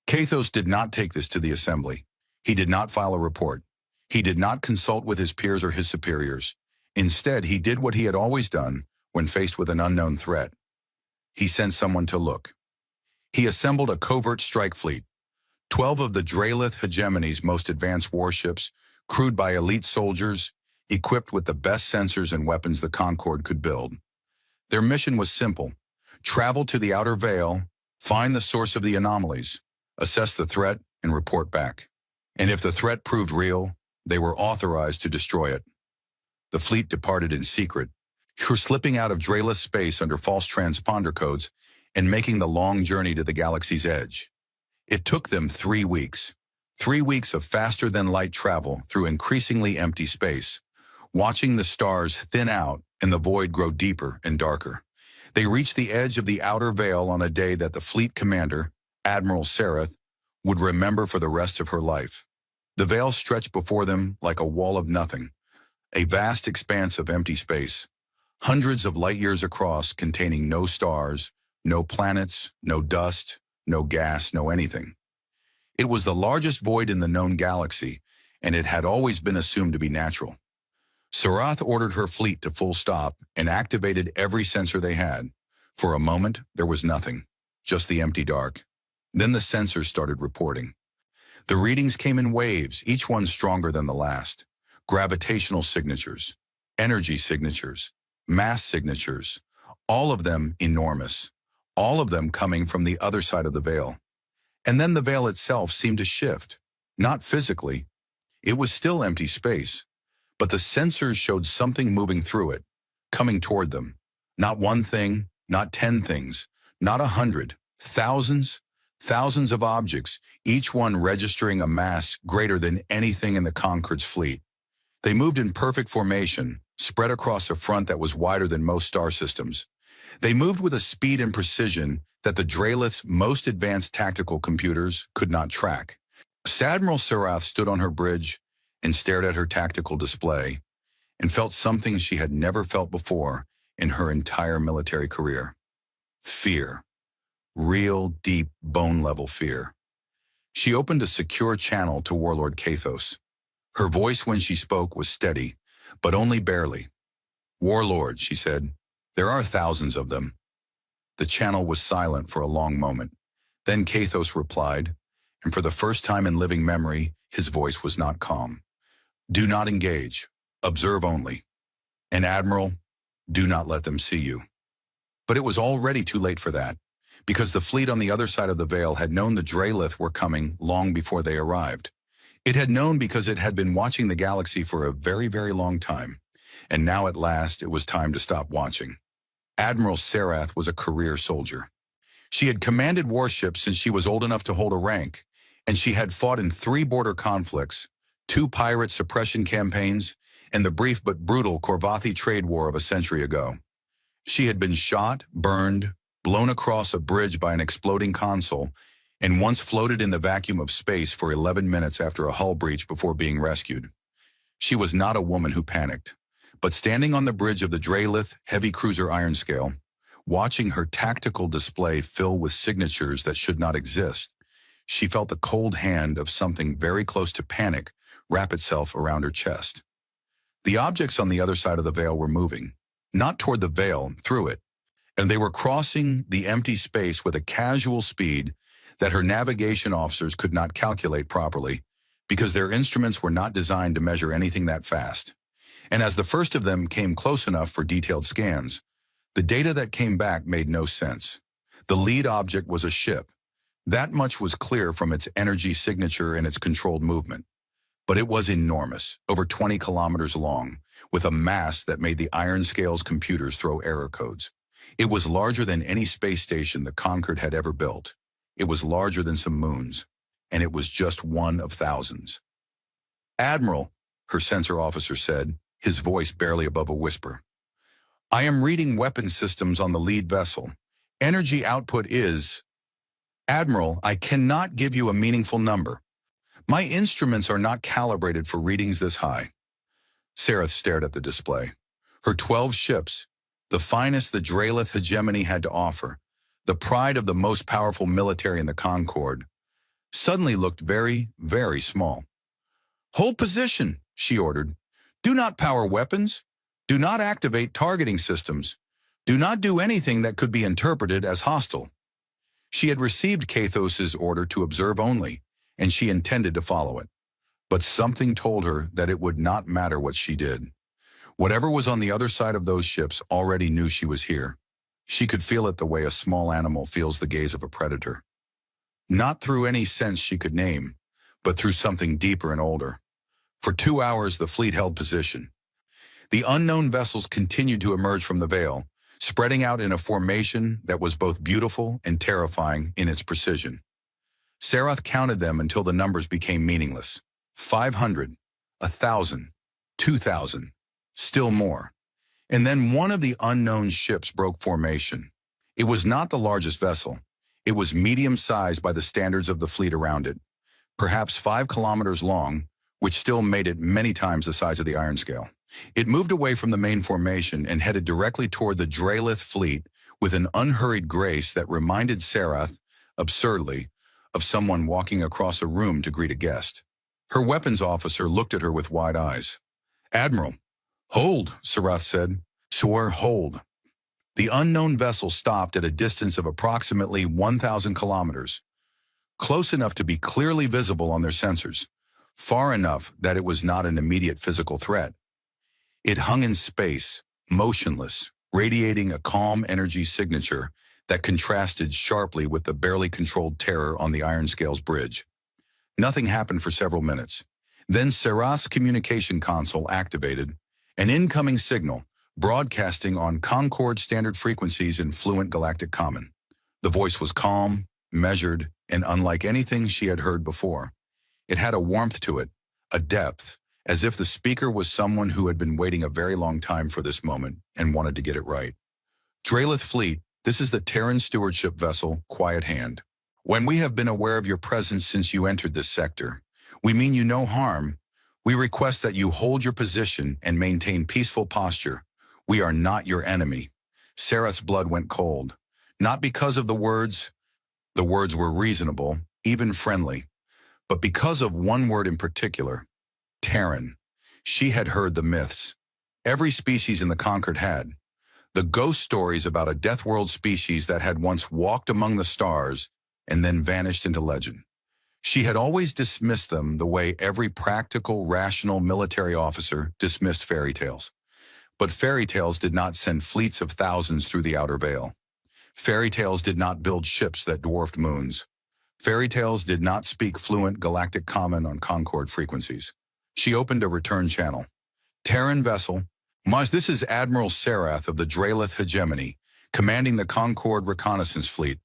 Kathos did not take this to the assembly. He did not file a report. He did not consult with his peers or his superiors. Instead, he did what he had always done when faced with an unknown threat. He sent someone to look. He assembled a covert strike fleet, 12 of the Drelith hegemony's most advanced warships, crewed by elite soldiers, equipped with the best sensors and weapons the Concord could build. Their mission was simple: travel to the outer veil, find the source of the anomalies, assess the threat, and report back. And if the threat proved real, they were authorized to destroy it. The fleet departed in secret, slipping out of Drelith space under false transponder codes and making the long journey to the galaxy's edge. It took them 3 weeks. 3 weeks of faster-than-light travel through increasingly empty space, watching the stars thin out and the void grow deeper and darker. They reached the edge of the outer veil on a day that the fleet commander, Admiral Sarath, would remember for the rest of her life. The veil stretched before them like a wall of nothing, a vast expanse of empty space, hundreds of light years across, containing no stars, no planets, no dust, no gas, no anything. It was the largest void in the known galaxy, and it had always been assumed to be natural. Sarath ordered her fleet to full stop and activated every sensor they had. For a moment, there was nothing, just the empty dark. Then the sensors started reporting. The readings came in waves, each one stronger than the last. Gravitational signatures, energy signatures, mass signatures, all of them enormous, all of them coming from the other side of the veil. And then the veil itself seemed to shift, not physically. It was still empty space, but the sensors showed something moving through it, coming toward them. Not one thing, not 10 things, not 100, thousands of objects, each one registering a mass greater than anything in the Concord's fleet. They moved in perfect formation, spread across a front that was wider than most star systems. They moved with a speed and precision that the Drelith's most advanced tactical computers could not track. Admiral Sarath stood on her bridge and stared at her tactical display and felt something she had never felt before in her entire military career. Fear. Real, deep, bone-level fear. She opened a secure channel to Warlord Kathos. Her voice when she spoke was steady, but only barely. "Warlord," she said, "there are thousands of them." The channel was silent for a long moment. Then Kathos replied, and for the first time in living memory, his voice was not calm. "Do not engage. Observe only. And Admiral, do not let them see you." But it was already too late for that, because the fleet on the other side of the veil had known the Drelith were coming long before they arrived. It had known because it had been watching the galaxy for a very, very long time, and now at last it was time to stop watching. Admiral Sarath was a career soldier. She had commanded warships since she was old enough to hold a rank, and she had fought in 3 border conflicts, 2 pirate suppression campaigns, and the brief but brutal Corvathi trade war of a century ago. She had been shot, burned, blown across a bridge by an exploding console, and once floated in the vacuum of space for 11 minutes after a hull breach before being rescued. She was not a woman who panicked, but standing on the bridge of the Drelith heavy cruiser Ironscale, watching her tactical display fill with signatures that should not exist, she felt the cold hand of something very close to panic wrap itself around her chest. The objects on the other side of the veil were moving, not toward the veil, through it, and they were crossing the empty space with a casual speed that her navigation officers could not calculate properly because their instruments were not designed to measure anything that fast. And as the first of them came close enough for detailed scans, the data that came back made no sense. The lead object was a ship. That much was clear from its energy signature and its controlled movement. But it was enormous, over 20 kilometers long, with a mass that made the Ironscale's computers throw error codes. It was larger than any space station the Concord had ever built. It was larger than some moons, and it was just one of thousands. "Admiral," her sensor officer said, his voice barely above a whisper. "I am reading weapon systems on the lead vessel. Energy output is..." "Admiral, I cannot give you a meaningful number. My instruments are not calibrated for readings this high." Sareth stared at the display. Her 12 ships, the finest the Drelith hegemony had to offer, the pride of the most powerful military in the Concord, suddenly looked very, very small. "Hold position," she ordered. "Do not power weapons. Do not activate targeting systems. Do not do anything that could be interpreted as hostile." She had received Kathos's order to observe only, and she intended to follow it. But something told her that it would not matter what she did. Whatever was on the other side of those ships already knew she was here. She could feel it the way a small animal feels the gaze of a predator. Not through any sense she could name, but through something deeper and older. For 2 hours, the fleet held position. The unknown vessels continued to emerge from the veil, spreading out in a formation that was both beautiful and terrifying in its precision. Sareth counted them until the numbers became meaningless. 500, 1,000, 2,000, still more. And then one of the unknown ships broke formation. It was not the largest vessel. It was medium-sized by the standards of the fleet around it, perhaps 5 kilometers long, which still made it many times the size of the Ironscale. It moved away from the main formation and headed directly toward the Drelith fleet with an unhurried grace that reminded Sareth, absurdly, of someone walking across a room to greet a guest. Her weapons officer looked at her with wide eyes. "Admiral." "Hold," Sareth said. "Swear, hold." The unknown vessel stopped at a distance of approximately 1,000 kilometers, close enough to be clearly visible on their sensors, far enough that it was not an immediate physical threat. It hung in space, motionless, radiating a calm energy signature that contrasted sharply with the barely controlled terror on the Ironscale's bridge. Nothing happened for several minutes. Then Sareth's communication console activated, an incoming signal, broadcasting on Concord standard frequencies in fluent galactic common. The voice was calm, measured, and unlike anything she had heard before. It had a warmth to it, a depth, as if the speaker was someone who had been waiting a very long time for this moment and wanted to get it right. "Drelith Fleet, this is the Terran stewardship vessel, Quiet Hand. When we have been aware of your presence since you entered this sector, we mean you no harm. We request that you hold your position and maintain peaceful posture. We are not your enemy." Sareth's blood went cold. Not because of the words were reasonable, even friendly, but because of one word in particular, Terran. She had heard the myths. Every species in the Concord had. The ghost stories about a death world species that had once walked among the stars and then vanished into legend. She had always dismissed them the way every practical, rational military officer dismissed fairy tales. But fairy tales did not send fleets of thousands through the outer veil. Fairy tales did not build ships that dwarfed moons. Fairy tales did not speak fluent galactic common on Concord frequencies. She opened a return channel. "Terran vessel, Maj, this is Admiral Sareth of the Drelith Hegemony, commanding the Concord reconnaissance fleet.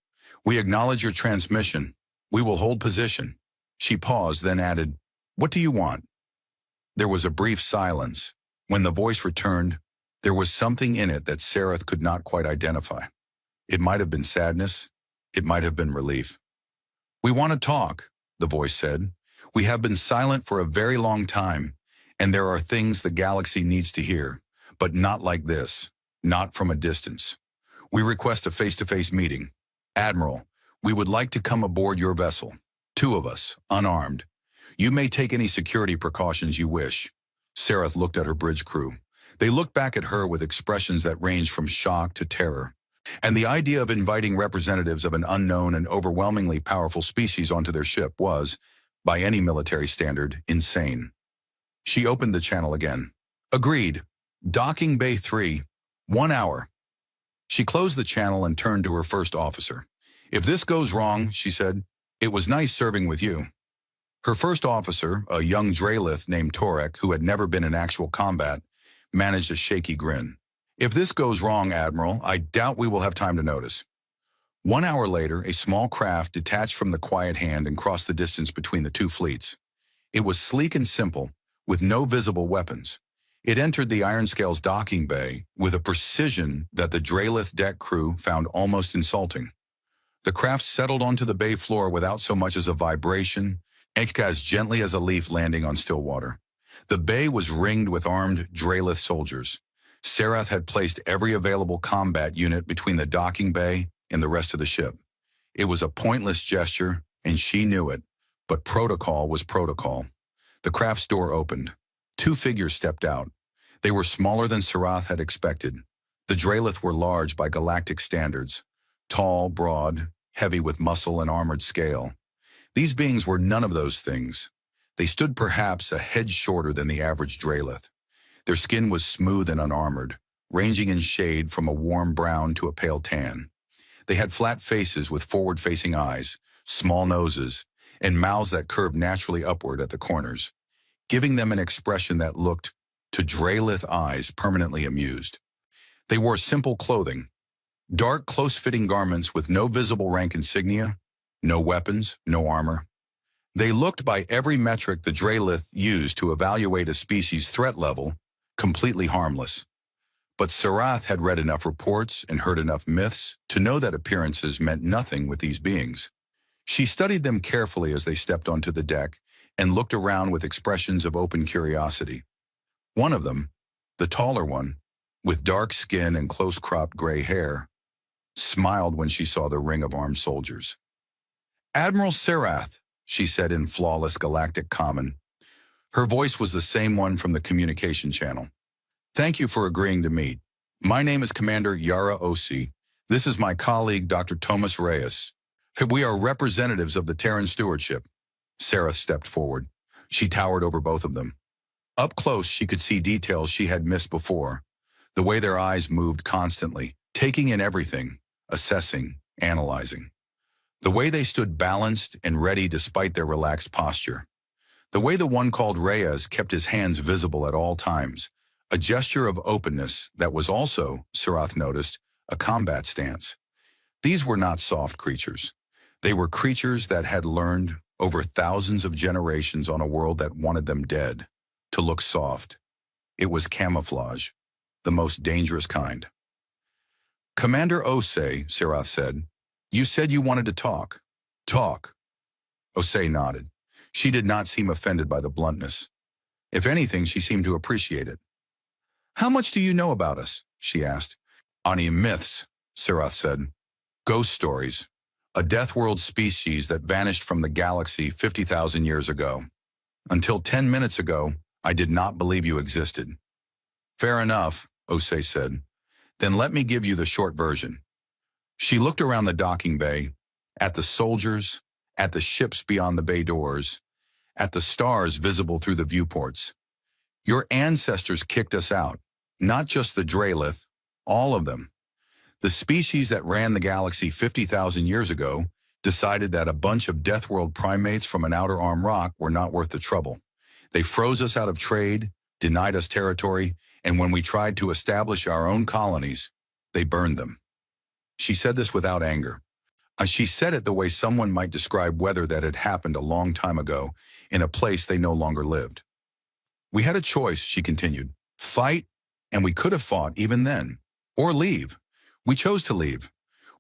We acknowledge your transmission. We will hold position. She paused, then added, What do you want? There was a brief silence. When the voice returned, there was something in it that Sarath could not quite identify. It might have been sadness. It might have been relief. We want to talk, the voice said. We have been silent for a very long time, and there are things the galaxy needs to hear, but not like this, not from a distance. We request a face-to-face meeting. Admiral, we would like to come aboard your vessel. 2 of us, unarmed. You may take any security precautions you wish. Sarath looked at her bridge crew. They looked back at her with expressions that ranged from shock to terror. And the idea of inviting representatives of an unknown and overwhelmingly powerful species onto their ship was, by any military standard, insane. She opened the channel again. Agreed. Docking Bay 3. 1 hour. She closed the channel and turned to her first officer. If this goes wrong, she said, it was nice serving with you. Her first officer, a young Draelith named Torek, who had never been in actual combat, managed a shaky grin. If this goes wrong, Admiral, I doubt we will have time to notice. 1 hour later, a small craft detached from the Quiet Hand and crossed the distance between the 2 fleets. It was sleek and simple, with no visible weapons. It entered the Ironscale's docking bay with a precision that the Draelith deck crew found almost insulting. The craft settled onto the bay floor without so much as a vibration, as gently as a leaf landing on still water. The bay was ringed with armed Draelith soldiers. Sarath had placed every available combat unit between the docking bay and the rest of the ship. It was a pointless gesture, and she knew it, but protocol was protocol. The craft's door opened. 2 figures stepped out. They were smaller than Sarath had expected. The Draelith were large by galactic standards, tall, broad, heavy with muscle and armored scale. These beings were none of those things. They stood perhaps a head shorter than the average Draelith. Their skin was smooth and unarmored, ranging in shade from a warm brown to a pale tan. They had flat faces with forward-facing eyes, small noses, and mouths that curved naturally upward at the corners, giving them an expression that looked, to Draelith eyes, permanently amused. They wore simple clothing, dark, close-fitting garments with no visible rank insignia, no weapons, no armor. They looked by every metric the Draelith used to evaluate a species' threat level, completely harmless. But Sarath had read enough reports and heard enough myths to know that appearances meant nothing with these beings. She studied them carefully as they stepped onto the deck and looked around with expressions of open curiosity. One of them, the taller one, with dark skin and close-cropped gray hair, smiled when she saw the ring of armed soldiers. Admiral Sarath, she said in flawless galactic common. Her voice was the same one from the communication channel. Thank you for agreeing to meet. My name is Commander Yara Osi. This is my colleague, Dr. Thomas Reyes. We are representatives of the Terran Stewardship. Sarath stepped forward. She towered over both of them. Up close, she could see details she had missed before. The way their eyes moved constantly, taking in everything, assessing, analyzing. The way they stood balanced and ready despite their relaxed posture. The way the one called Reyes kept his hands visible at all times, a gesture of openness that was also, Sarath noticed, a combat stance. These were not soft creatures. They were creatures that had learned, over thousands of generations on a world that wanted them dead, to look soft. It was camouflage, the most dangerous kind. Commander Osei, Sarath said, you said you wanted to talk. Talk. Osei nodded. She did not seem offended by the bluntness. If anything, she seemed to appreciate it. How much do you know about us? She asked. Ani myths, Sarath said. Ghost stories. A death world species that vanished from the galaxy 50,000 years ago. Until 10 minutes ago, I did not believe you existed. Fair enough, Osei said. Then let me give you the short version. She looked around the docking bay, at the soldiers, at the ships beyond the bay doors, at the stars visible through the viewports. Your ancestors kicked us out, not just the Draelith, all of them. The species that ran the galaxy 50,000 years ago decided that a bunch of Death World primates from an outer arm rock were not worth the trouble. They froze us out of trade, denied us territory, and when we tried to establish our own colonies, they burned them. She said this without anger. She said it the way someone might describe weather that had happened a long time ago in a place they no longer lived. We had a choice, she continued. Fight, and we could have fought even then. Or leave. We chose to leave.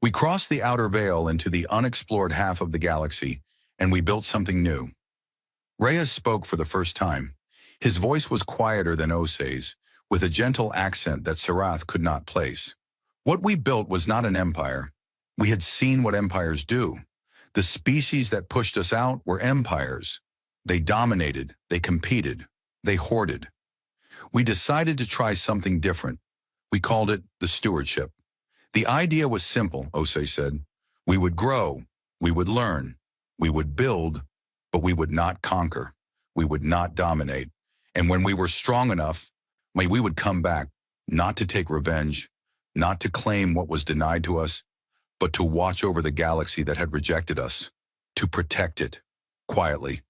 We crossed the outer veil into the unexplored half of the galaxy, and we built something new. Reyes spoke for the first time. His voice was quieter than Osei's, with a gentle accent that Sarath could not place. What we built was not an empire. We had seen what empires do. The species that pushed us out were empires. They dominated, they competed, they hoarded. We decided to try something different. We called it the stewardship. The idea was simple, Osei said. We would grow, we would learn, we would build, but we would not conquer. We would not dominate. And when we were strong enough, we would come back, not to take revenge, not to claim what was denied to us, but to watch over the galaxy that had rejected us, to protect it, quietly,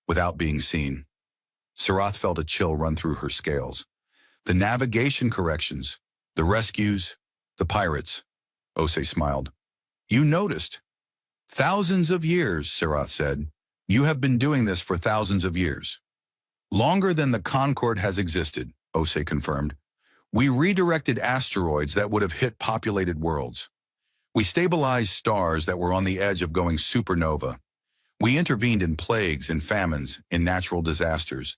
without being seen. Sarath felt a chill run through her scales. The navigation corrections, the rescues, the pirates. Osei smiled. You noticed. Thousands of years, Sarath said. You have been doing this for thousands of years. Longer than the Concord has existed, Osei confirmed. We redirected asteroids that would have hit populated worlds. We stabilized stars that were on the edge of going supernova. We intervened in plagues and famines, in natural disasters.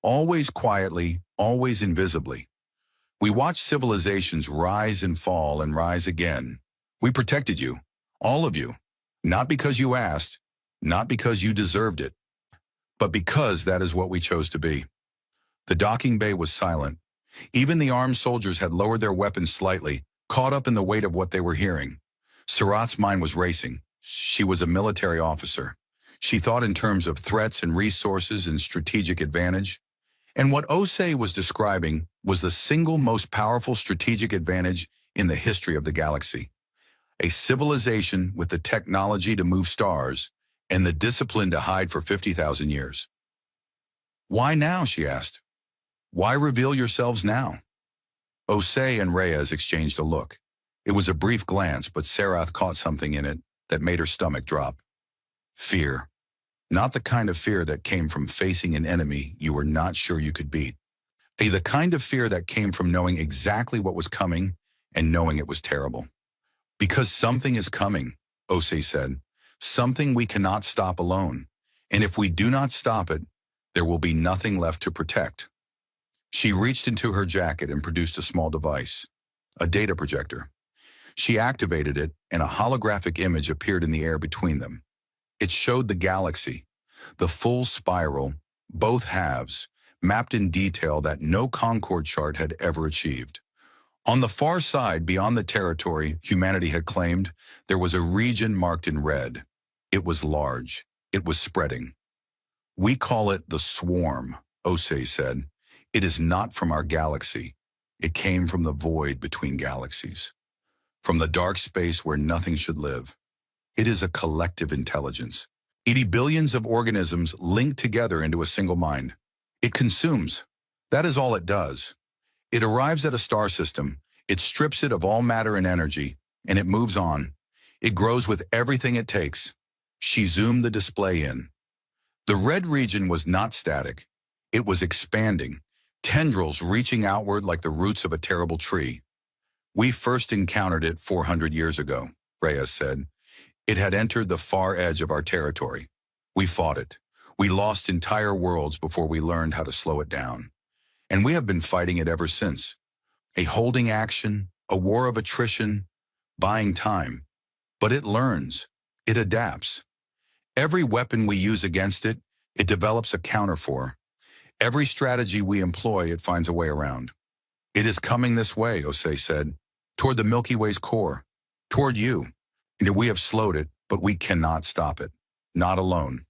Always quietly, always invisibly. We watched civilizations rise and fall and rise again. We protected you, all of you, not because you asked, not because you deserved it, but because that is what we chose to be. The docking bay was silent. Even the armed soldiers had lowered their weapons slightly, caught up in the weight of what they were hearing. Sarath's mind was racing. She was a military officer. She thought in terms of threats and resources and strategic advantage. And what Osei was describing was the single most powerful strategic advantage in the history of the galaxy. A civilization with the technology to move stars and the discipline to hide for 50,000 years. Why now, she asked. Why reveal yourselves now? Osei and Reyes exchanged a look. It was a brief glance, but Sarath caught something in it that made her stomach drop. Fear. Not the kind of fear that came from facing an enemy you were not sure you could beat. The kind of fear that came from knowing exactly what was coming and knowing it was terrible. Because something is coming, Osei said. Something we cannot stop alone. And if we do not stop it, there will be nothing left to protect. She reached into her jacket and produced a small device, a data projector. She activated it, and a holographic image appeared in the air between them. It showed the galaxy, the full spiral, both halves, mapped in detail that no Concord chart had ever achieved. On the far side, beyond the territory humanity had claimed, there was a region marked in red. It was large. It was spreading. We call it the swarm, Osei said. It is not from our galaxy. It came from the void between galaxies. From the dark space where nothing should live. It is a collective intelligence. 80 billions of organisms linked together into a single mind. It consumes. That is all it does. It arrives at a star system, it strips it of all matter and energy, and it moves on. It grows with everything it takes. She zoomed the display in. The red region was not static. It was expanding, tendrils reaching outward like the roots of a terrible tree. We first encountered it 400 years ago, Reyes said. It had entered the far edge of our territory. We fought it. We lost entire worlds before we learned how to slow it down. And we have been fighting it ever since. A holding action, a war of attrition, buying time. But it learns. It adapts. Every weapon we use against it, it develops a counter for. Every strategy we employ, it finds a way around. It is coming this way, Osei said, toward the Milky Way's core, toward you. And we have slowed it, but we cannot stop it. Not alone.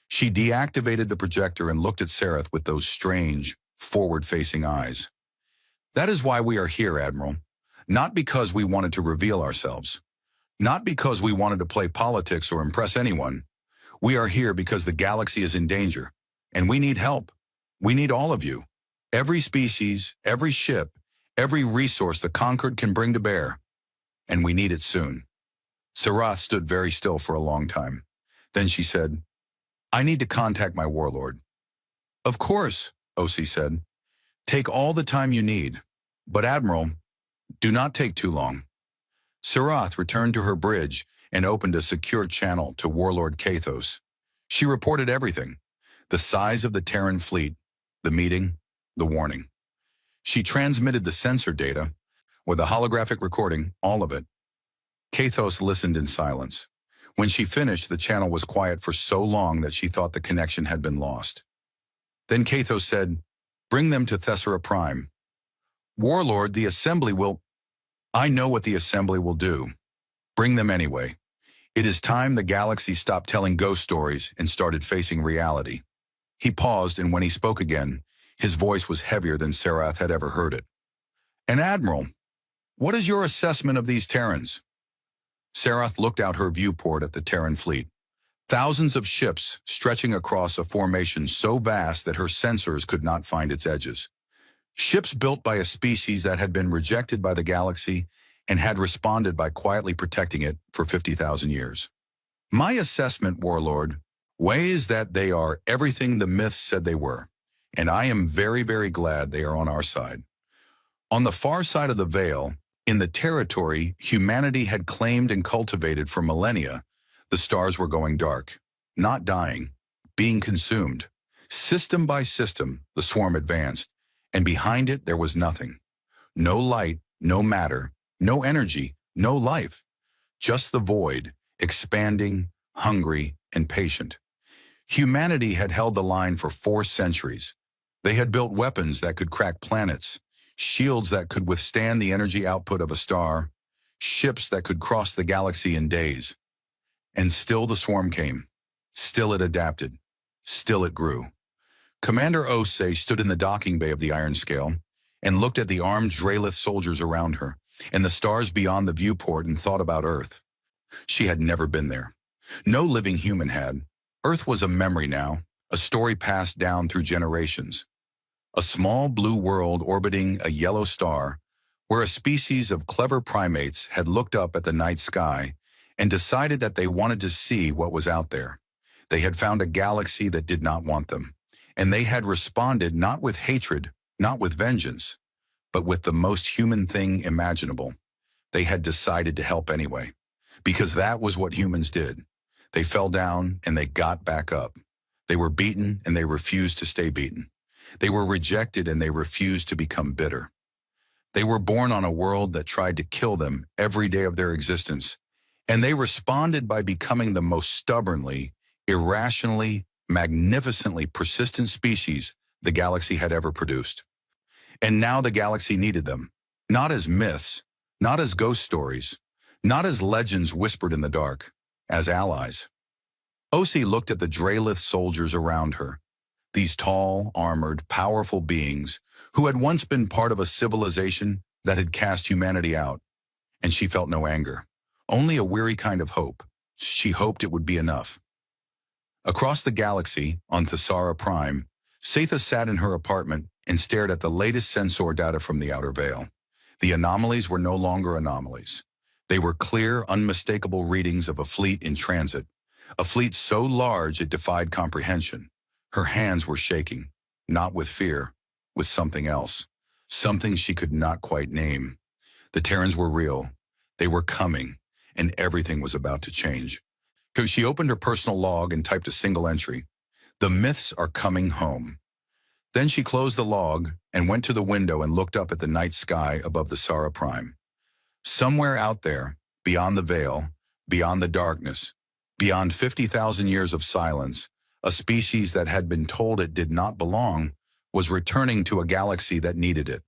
She deactivated the projector and looked at Sarath with those strange, forward-facing eyes. That is why we are here, Admiral. Not because we wanted to reveal ourselves. Not because we wanted to play politics or impress anyone. We are here because the galaxy is in danger, and we need help. We need all of you. Every species, every ship, every resource the Concord can bring to bear. And we need it soon. Sarath stood very still for a long time. Then she said, I need to contact my warlord. Of course, Osi said. Take all the time you need. But Admiral, do not take too long. Sarath returned to her bridge and opened a secure channel to Warlord Kathos. She reported everything: the size of the Terran fleet, the meeting, the warning. She transmitted the sensor data, with the holographic recording, all of it. Kathos listened in silence. When she finished, the channel was quiet for so long that she thought the connection had been lost. Then Kathos said, Bring them to Thessera Prime. Warlord, the Assembly will... I know what the Assembly will do. Bring them anyway. It is time the galaxy stopped telling ghost stories and started facing reality. He paused, and when he spoke again, his voice was heavier than Sarath had ever heard it. And Admiral, what is your assessment of these Terrans? Sarath looked out her viewport at the Terran fleet. Thousands of ships stretching across a formation so vast that her sensors could not find its edges. Ships built by a species that had been rejected by the galaxy and had responded by quietly protecting it for 50,000 years. My assessment, Warlord, is that they are everything the myths said they were, and I am very, very glad they are on our side. On the far side of the veil, in the territory humanity had claimed and cultivated for millennia, the stars were going dark, not dying, being consumed. System by system, the swarm advanced, and behind it there was nothing. No light, no matter, no energy, no life. Just the void, expanding, hungry, and patient. Humanity had held the line for 4 centuries. They had built weapons that could crack planets, shields that could withstand the energy output of a star, ships that could cross the galaxy in days. And still the swarm came. Still it adapted. Still it grew. Commander Osei stood in the docking bay of the Iron Scale and looked at the armed Dralith soldiers around her and the stars beyond the viewport and thought about Earth. She had never been there. No living human had. Earth was a memory now, a story passed down through generations. A small blue world orbiting a yellow star, where a species of clever primates had looked up at the night sky and decided that they wanted to see what was out there. They had found a galaxy that did not want them, and they had responded not with hatred, not with vengeance, but with the most human thing imaginable. They had decided to help anyway, because that was what humans did. They fell down and they got back up. They were beaten and they refused to stay beaten. They were rejected and they refused to become bitter. They were born on a world that tried to kill them every day of their existence, and they responded by becoming the most stubbornly, irrationally, magnificently persistent species the galaxy had ever produced. And now the galaxy needed them, not as myths, not as ghost stories, not as legends whispered in the dark, as allies. Osi looked at the Dralith soldiers around her, these tall, armored, powerful beings who had once been part of a civilization that had cast humanity out, and she felt no anger, only a weary kind of hope. She hoped it would be enough. Across the galaxy, on Thessera Prime, Setha sat in her apartment and stared at the latest sensor data from the outer veil. The anomalies were no longer anomalies. They were clear, unmistakable readings of a fleet in transit, a fleet so large it defied comprehension. Her hands were shaking, not with fear, with something else, something she could not quite name. The Terrans were real. They were coming, and everything was about to change. So she opened her personal log and typed a single entry. The myths are coming home. Then she closed the log and went to the window and looked up at the night sky above the Thessera Prime. Somewhere out there, beyond the veil, beyond the darkness, beyond 50,000 years of silence, a species that had been told it did not belong was returning to a galaxy that needed it.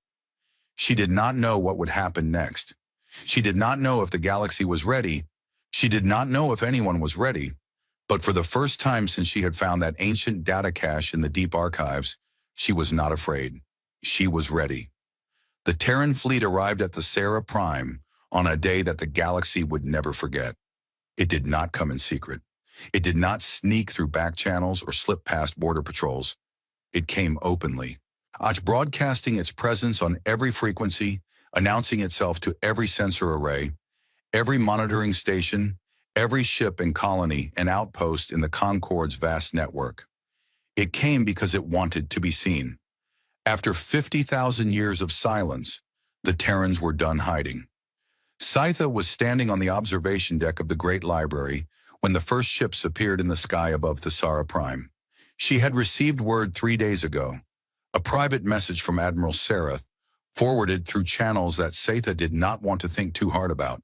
She did not know what would happen next. She did not know if the galaxy was ready. She did not know if anyone was ready. But for the first time since she had found that ancient data cache in the deep archives, she was not afraid. She was ready. The Terran fleet arrived at the Thessera Prime on a day that the galaxy would never forget. It did not come in secret. It did not sneak through back channels or slip past border patrols. It came openly, broadcasting its presence on every frequency, announcing itself to every sensor array, every monitoring station, every ship and colony and outpost in the Concorde's vast network. It came because it wanted to be seen. After 50,000 years of silence, the Terrans were done hiding. Scytha was standing on the observation deck of the Great Library when the first ships appeared in the sky above Thesara Prime. She had received word 3 days ago, a private message from Admiral Sereth, forwarded through channels that Scytha did not want to think too hard about,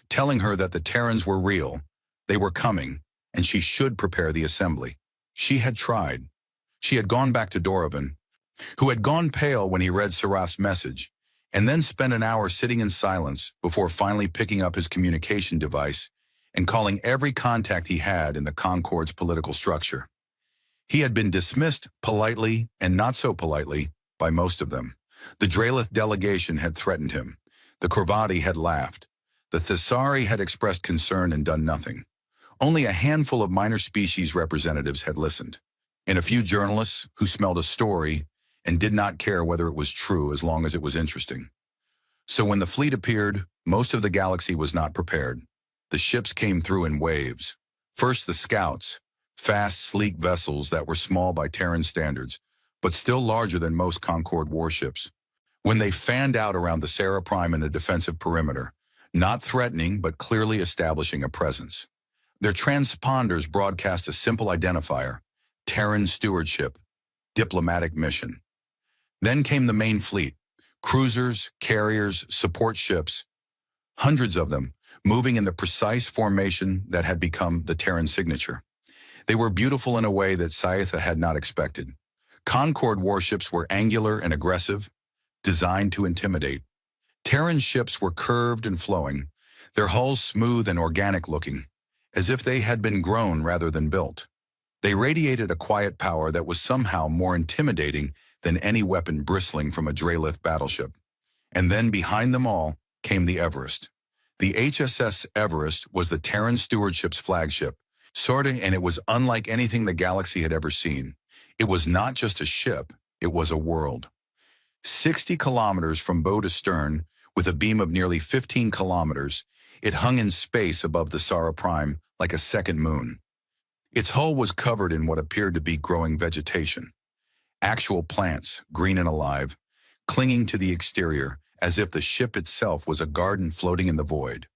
telling her that the Terrans were real, they were coming, and she should prepare the assembly. She had tried. She had gone back to Dorovan, who had gone pale when he read Sereth's message, and then spent an hour sitting in silence before finally picking up his communication device and calling every contact he had in the Concorde's political structure. He had been dismissed politely and not so politely by most of them. The Drelith delegation had threatened him. The Corvadi had laughed. The Thesari had expressed concern and done nothing. Only a handful of minor species representatives had listened, and a few journalists who smelled a story and did not care whether it was true as long as it was interesting. So when the fleet appeared, most of the galaxy was not prepared. The ships came through in waves. First the scouts, fast, sleek vessels that were small by Terran standards, but still larger than most Concorde warships. When they fanned out around the Thesara Prime in a defensive perimeter, not threatening but clearly establishing a presence. Their transponders broadcast a simple identifier: Terran stewardship, diplomatic mission. Then came the main fleet, cruisers, carriers, support ships, hundreds of them, moving in the precise formation that had become the Terran signature. They were beautiful in a way that Scytha had not expected. Concorde warships were angular and aggressive, designed to intimidate. Terran ships were curved and flowing, their hulls smooth and organic-looking, as if they had been grown rather than built. They radiated a quiet power that was somehow more intimidating than any weapon bristling from a Drelith battleship. And then behind them all came the Everest. The HSS Everest was the Terran stewardship's flagship, and it was unlike anything the galaxy had ever seen. It was not just a ship, it was a world. 60 kilometers from bow to stern, with a beam of nearly 15 kilometers, it hung in space above the Thesara Prime like a second moon. Its hull was covered in what appeared to be growing vegetation. Actual plants, green and alive, clinging to the exterior as if the ship itself was a garden floating in the void.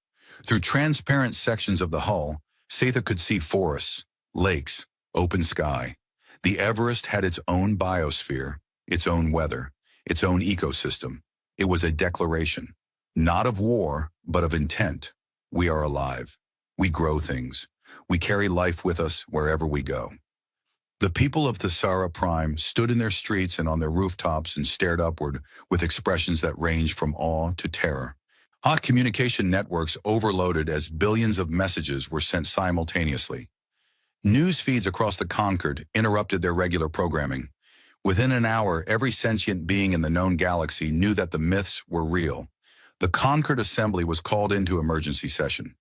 Through transparent sections of the hull, Scytha could see forests, lakes, open sky. The Everest had its own biosphere, its own weather, its own ecosystem. It was a declaration, not of war, but of intent. We are alive. We grow things. We carry life with us wherever we go. The people of the Thesara Prime stood in their streets and on their rooftops and stared upward with expressions that ranged from awe to terror. Communication networks overloaded as billions of messages were sent simultaneously. News feeds across the Concorde interrupted their regular programming. Within an hour, every sentient being in the known galaxy knew that the myths were real. The Concorde Assembly was called into emergency session.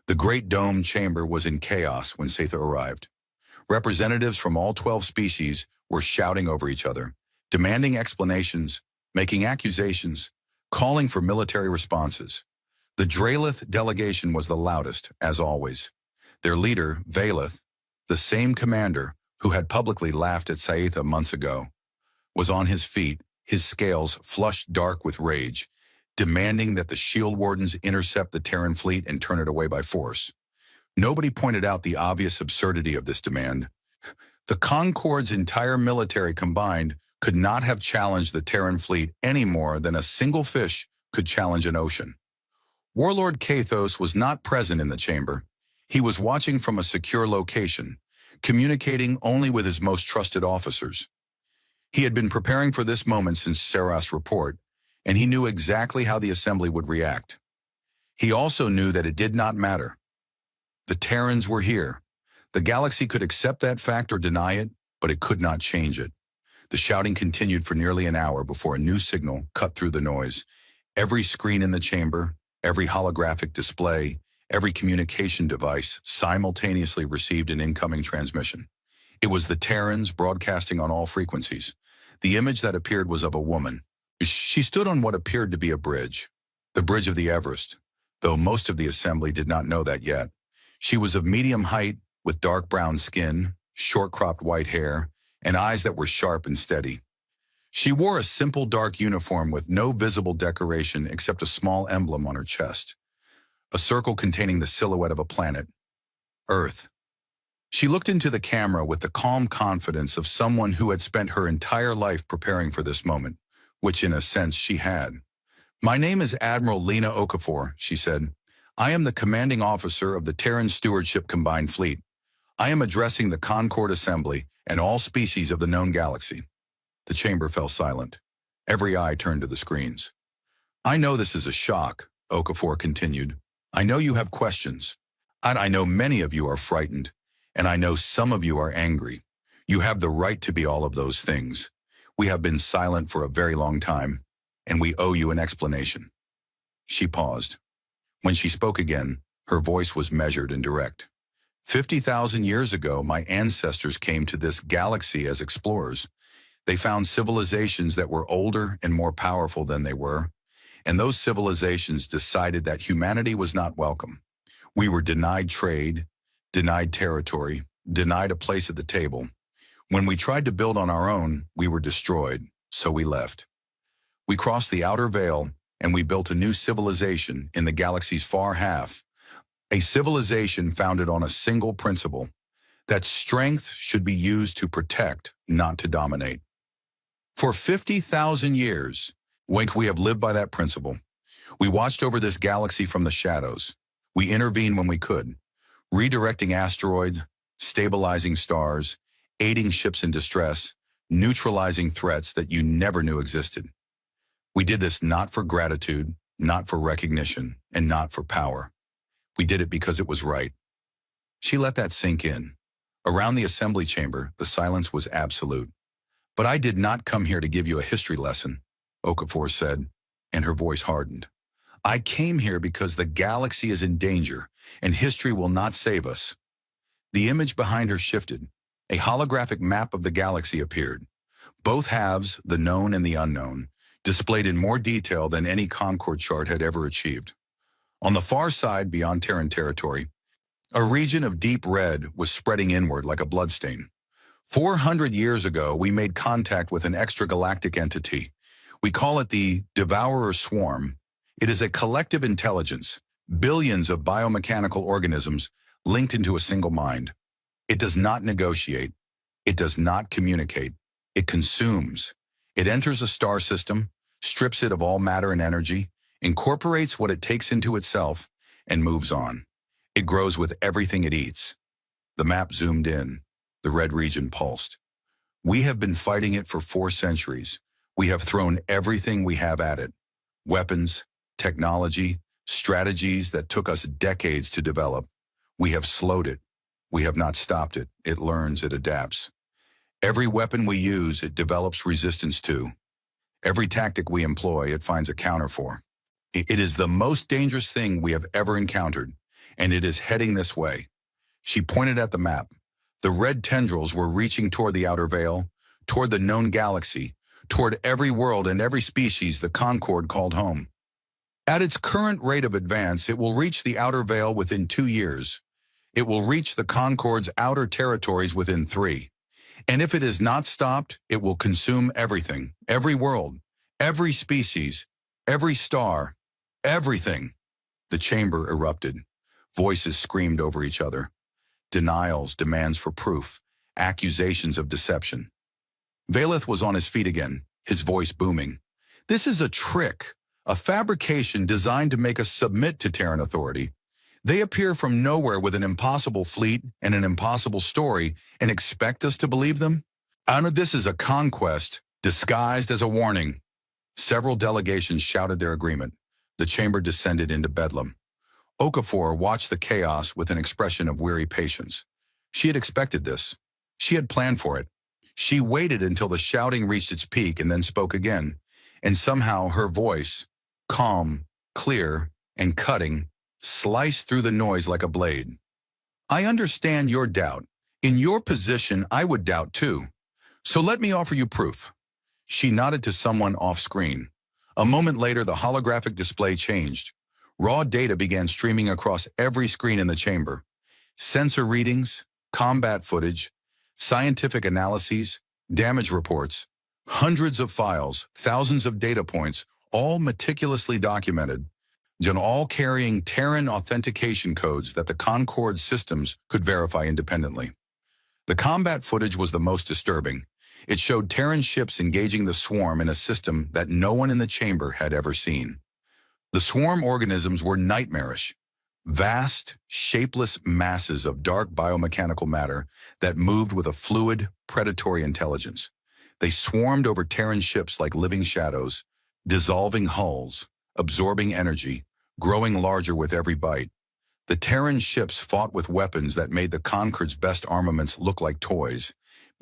The Great Dome Chamber was in chaos when Scytha arrived. Representatives from all 12 species were shouting over each other, demanding explanations, making accusations, calling for military responses. The Drelith delegation was the loudest, as always. Their leader, Valeth, the same commander who had publicly laughed at Scytha months ago, was on his feet, his scales flushed dark with rage, demanding that the shield wardens intercept the Terran fleet and turn it away by force. Nobody pointed out the obvious absurdity of this demand. The Concorde's entire military combined could not have challenged the Terran fleet any more than a single fish could challenge an ocean. Warlord Kathos was not present in the chamber. He was watching from a secure location, communicating only with his most trusted officers. He had been preparing for this moment since Sereth's report, and he knew exactly how the assembly would react. He also knew that it did not matter. The Terrans were here. The galaxy could accept that fact or deny it, but it could not change it. The shouting continued for nearly an hour before a new signal cut through the noise. Every screen in the chamber, every holographic display, every communication device simultaneously received an incoming transmission. It was the Terrans broadcasting on all frequencies. The image that appeared was of a woman. She stood on what appeared to be a bridge, the bridge of the Everest, though most of the assembly did not know that yet. She was of medium height, with dark brown skin, short-cropped white hair, and eyes that were sharp and steady. She wore a simple dark uniform with no visible decoration except a small emblem on her chest, a circle containing the silhouette of a planet, Earth. She looked into the camera with the calm confidence of someone who had spent her entire life preparing for this moment, which in a sense she had. "My name is Admiral Lena Okafor," she said. "I am the commanding officer of the Terran Stewardship Combined Fleet. I am addressing the Concord Assembly and all species of the known galaxy." The chamber fell silent. Every eye turned to the screens. "I know this is a shock," Okafor continued. "I know you have questions. And I know many of you are frightened. And I know some of you are angry. You have the right to be all of those things. We have been silent for a very long time, and we owe you an explanation." She paused. When she spoke again, her voice was measured and direct. 50,000 years ago, my ancestors came to this galaxy as explorers. They found civilizations that were older and more powerful than they were, and those civilizations decided that humanity was not welcome. We were denied trade, denied territory, denied a place at the table. When we tried to build on our own, we were destroyed, so we left. We crossed the outer veil, and we built a new civilization in the galaxy's far half, a civilization founded on a single principle, that strength should be used to protect, not to dominate. For 50,000 years, we have lived by that principle. We watched over this galaxy from the shadows. We intervened when we could, redirecting asteroids, stabilizing stars, aiding ships in distress, neutralizing threats that you never knew existed. We did this not for gratitude, not for recognition, and not for power. We did it because it was right. She let that sink in. Around the assembly chamber, the silence was absolute. "But I did not come here to give you a history lesson," Okafor said, and her voice hardened. "I came here because the galaxy is in danger, and history will not save us." The image behind her shifted. A holographic map of the galaxy appeared. Both halves, the known and the unknown, displayed in more detail than any Concord chart had ever achieved. On the far side, beyond Terran territory, a region of deep red was spreading inward like a bloodstain. 400 years ago, we made contact with an extragalactic entity. We call it the Devourer Swarm. It is a collective intelligence, billions of biomechanical organisms linked into a single mind. It does not negotiate. It does not communicate. It consumes. It enters a star system, strips it of all matter and energy, incorporates what it takes into itself, and moves on. It grows with everything it eats. The map zoomed in. The red region pulsed. "We have been fighting it for 4 centuries. We have thrown everything we have at it. Weapons, technology, strategies that took us decades to develop. We have slowed it. We have not stopped it. It learns, it adapts. Every weapon we use, it develops resistance to. Every tactic we employ, it finds a counter for. It is the most dangerous thing we have ever encountered, and it is heading this way." She pointed at the map. The red tendrils were reaching toward the outer veil, toward the known galaxy, toward every world and every species the Concord called home. At its current rate of advance, it will reach the outer veil within 2 years. It will reach the Concord's outer territories within 3. And if it is not stopped, it will consume everything, every world, every species, every star, everything. The chamber erupted. Voices screamed over each other. Denials, demands for proof, accusations of deception. Valeth was on his feet again, his voice booming. "This is a trick, a fabrication designed to make us submit to Terran authority. They appear from nowhere with an impossible fleet and an impossible story and expect us to believe them? This is a conquest disguised as a warning." Several delegations shouted their agreement. The chamber descended into bedlam. Okafor watched the chaos with an expression of weary patience. She had expected this. She had planned for it. She waited until the shouting reached its peak and then spoke again. And somehow her voice, calm, clear, and cutting, sliced through the noise like a blade. "I understand your doubt. In your position, I would doubt too. So let me offer you proof." She nodded to someone off-screen. A moment later, the holographic display changed. Raw data began streaming across every screen in the chamber. Sensor readings, combat footage, scientific analyses, damage reports, hundreds of files, thousands of data points, all meticulously documented, and all carrying Terran authentication codes that the Concorde systems could verify independently. The combat footage was the most disturbing. It showed Terran ships engaging the swarm in a system that no one in the chamber had ever seen. The swarm organisms were nightmarish. Vast, shapeless masses of dark biomechanical matter that moved with a fluid, predatory intelligence. They swarmed over Terran ships like living shadows, dissolving hulls, absorbing energy, growing larger with every bite. The Terran ships fought with weapons that made the Concorde's best armaments look like toys,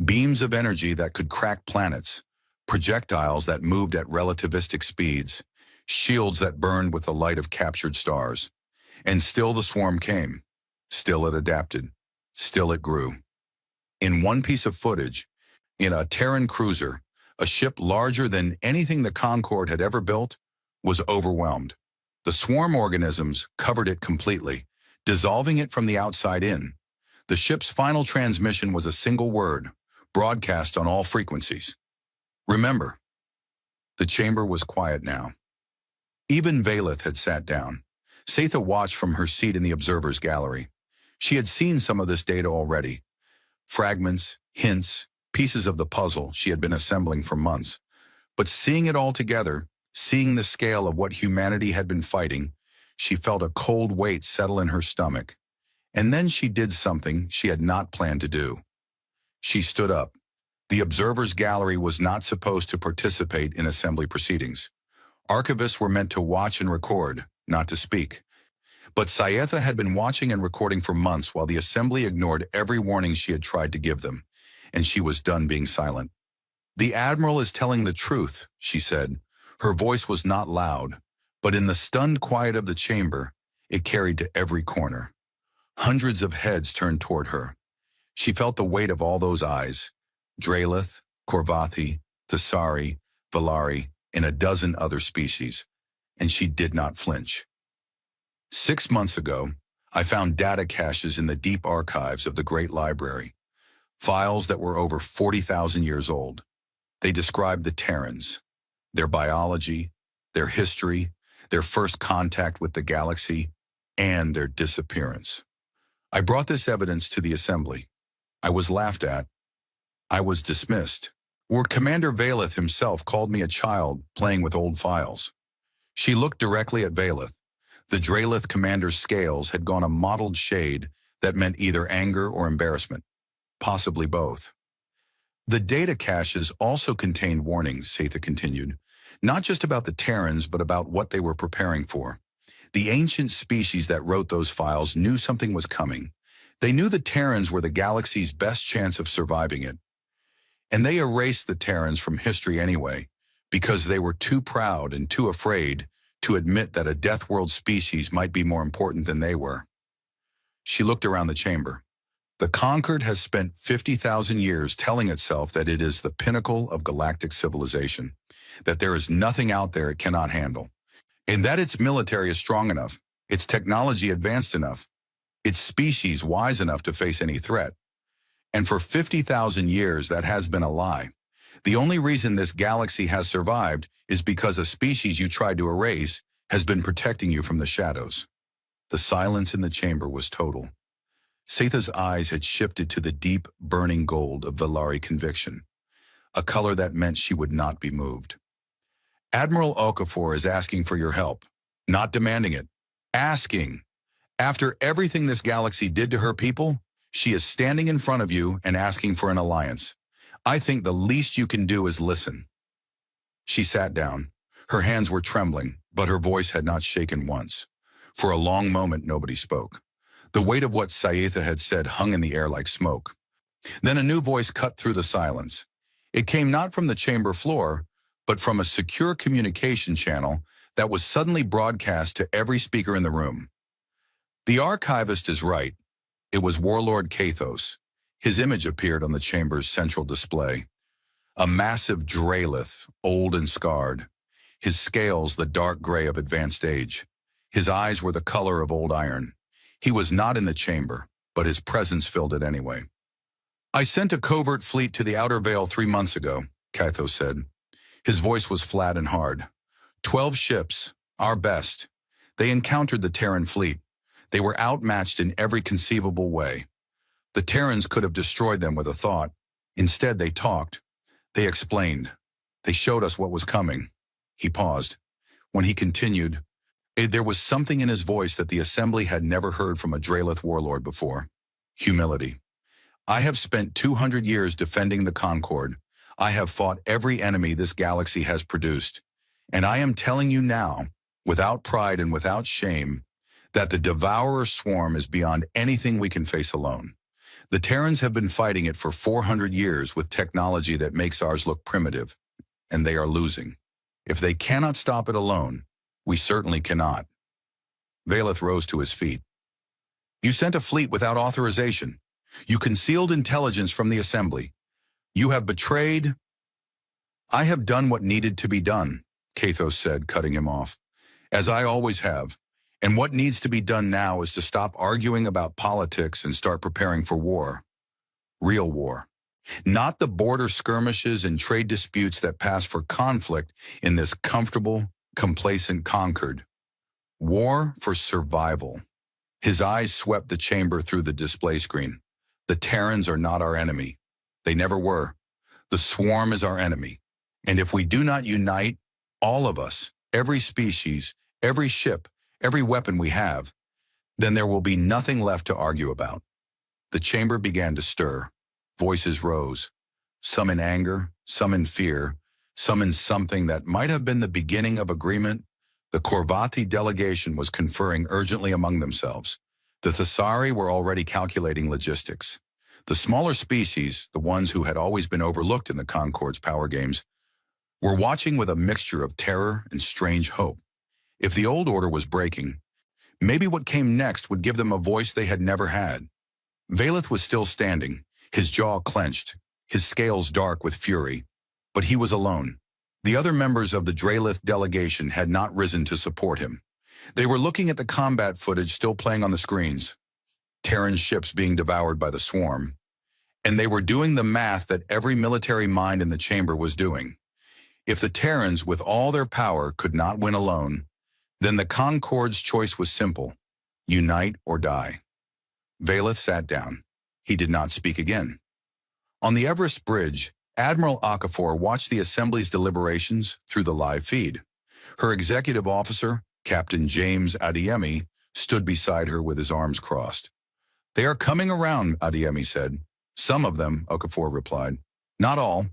beams of energy that could crack planets, projectiles that moved at relativistic speeds, shields that burned with the light of captured stars. And still the swarm came. Still it adapted. Still it grew. In one piece of footage, in a Terran cruiser, a ship larger than anything the Concorde had ever built, was overwhelmed. The swarm organisms covered it completely, dissolving it from the outside in. The ship's final transmission was a single word, broadcast on all frequencies. Remember. The chamber was quiet now. Even Valeth had sat down. Setha watched from her seat in the observer's gallery. She had seen some of this data already. Fragments, hints, pieces of the puzzle she had been assembling for months. But seeing it all together, seeing the scale of what humanity had been fighting, she felt a cold weight settle in her stomach. And then she did something she had not planned to do. She stood up. The observer's gallery was not supposed to participate in assembly proceedings. Archivists were meant to watch and record, not to speak. But Sayetha had been watching and recording for months while the assembly ignored every warning she had tried to give them, and she was done being silent. "The Admiral is telling the truth," she said. Her voice was not loud, but in the stunned quiet of the chamber, it carried to every corner. Hundreds of heads turned toward her. She felt the weight of all those eyes, Drelith, Korvathi, Thesari, Valari, and a dozen other species, and she did not flinch. 6 months ago, I found data caches in the deep archives of the Great Library, files that were over 40,000 years old. They described the Terrans, their biology, their history, their first contact with the galaxy, and their disappearance. I brought this evidence to the assembly. I was laughed at. I was dismissed. Where Commander Valeth himself called me a child playing with old files. She looked directly at Valeth. The Drelith commander's scales had gone a mottled shade that meant either anger or embarrassment, possibly both. The data caches also contained warnings, Setha continued, not just about the Terrans, but about what they were preparing for. The ancient species that wrote those files knew something was coming. They knew the Terrans were the galaxy's best chance of surviving it. And they erased the Terrans from history anyway, because they were too proud and too afraid to admit that a Death World species might be more important than they were. She looked around the chamber. The Concorde has spent 50,000 years telling itself that it is the pinnacle of galactic civilization, that there is nothing out there it cannot handle, and that its military is strong enough, its technology advanced enough, its species wise enough to face any threat. And for 50,000 years, that has been a lie. The only reason this galaxy has survived is because a species you tried to erase has been protecting you from the shadows. The silence in the chamber was total. Setha's eyes had shifted to the deep, burning gold of Valari conviction, a color that meant she would not be moved. "Admiral Okafor is asking for your help, not demanding it. Asking. After everything this galaxy did to her people, she is standing in front of you and asking for an alliance. I think the least you can do is listen." She sat down. Her hands were trembling, but her voice had not shaken once. For a long moment, nobody spoke. The weight of what Sayetha had said hung in the air like smoke. Then a new voice cut through the silence. It came not from the chamber floor, but from a secure communication channel that was suddenly broadcast to every speaker in the room. "The archivist is right. It was Warlord Kathos." His image appeared on the chamber's central display. A massive Drelith, old and scarred. His scales the dark gray of advanced age. His eyes were the color of old iron. He was not in the chamber. but his presence filled it anyway. I sent a covert fleet to the Outer Veil 3 months ago, Kythos said. His voice was flat and hard. 12 ships, our best. They encountered the Terran fleet. They were outmatched in every conceivable way. The Terrans could have destroyed them with a thought. Instead, they talked. They explained. They showed us what was coming. He paused. When he continued, there was something in his voice that the Assembly had never heard from a Draelith warlord before. Humility. I have spent 200 years defending the Concord. I have fought every enemy this galaxy has produced. And I am telling you now, without pride and without shame, that the Devourer swarm is beyond anything we can face alone. The Terrans have been fighting it for 400 years with technology that makes ours look primitive, and they are losing. If they cannot stop it alone, we certainly cannot. Valeth rose to his feet. You sent a fleet without authorization. You concealed intelligence from the Assembly. You have betrayed. I have done what needed to be done, Kythos said, cutting him off. As I always have. And what needs to be done now is to stop arguing about politics and start preparing for war. Real war. Not the border skirmishes and trade disputes that pass for conflict in this comfortable, complacent Concord. War for survival. His eyes swept the chamber through the display screen. The Terrans are not our enemy. They never were. The swarm is our enemy. And if we do not unite, all of us, every species, every ship, every weapon we have, then there will be nothing left to argue about. The chamber began to stir. Voices rose, some in anger, some in fear, some in something that might have been the beginning of agreement. The Korvathi delegation was conferring urgently among themselves. The Thessari were already calculating logistics. The smaller species, the ones who had always been overlooked in the Concord's power games, were watching with a mixture of terror and strange hope. If the old order was breaking, maybe what came next would give them a voice they had never had. Valeth was still standing, his jaw clenched, his scales dark with fury, but he was alone. The other members of the Draelith delegation had not risen to support him. They were looking at the combat footage still playing on the screens, Terran ships being devoured by the swarm, and they were doing the math that every military mind in the chamber was doing. If the Terrans, with all their power, could not win alone, then the Concord's choice was simple: unite or die. Valeth sat down. He did not speak again. On the Everest Bridge, Admiral Okafor watched the Assembly's deliberations through the live feed. Her executive officer, Captain James Adeyemi, stood beside her with his arms crossed. They are coming around, Adeyemi said. Some of them, Okafor replied. Not all.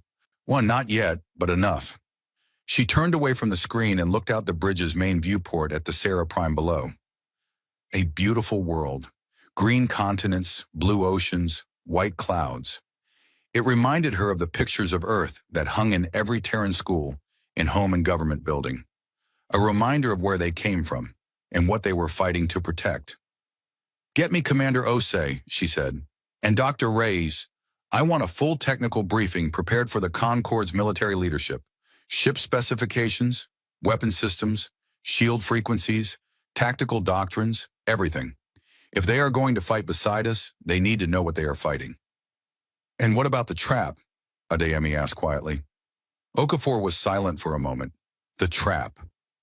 One, not yet, but enough. She turned away from the screen and looked out the bridge's main viewport at the Sarah Prime below. A beautiful world. Green continents, blue oceans, white clouds. It reminded her of the pictures of Earth that hung in every Terran school and home and government building. A reminder of where they came from and what they were fighting to protect. Get me Commander Osei, she said, and Dr. Reyes. I want a full technical briefing prepared for the Concord's military leadership. Ship specifications, weapon systems, shield frequencies, tactical doctrines, everything. If they are going to fight beside us, they need to know what they are fighting. And what about the trap? Adeyemi asked quietly. Okafor was silent for a moment. The trap.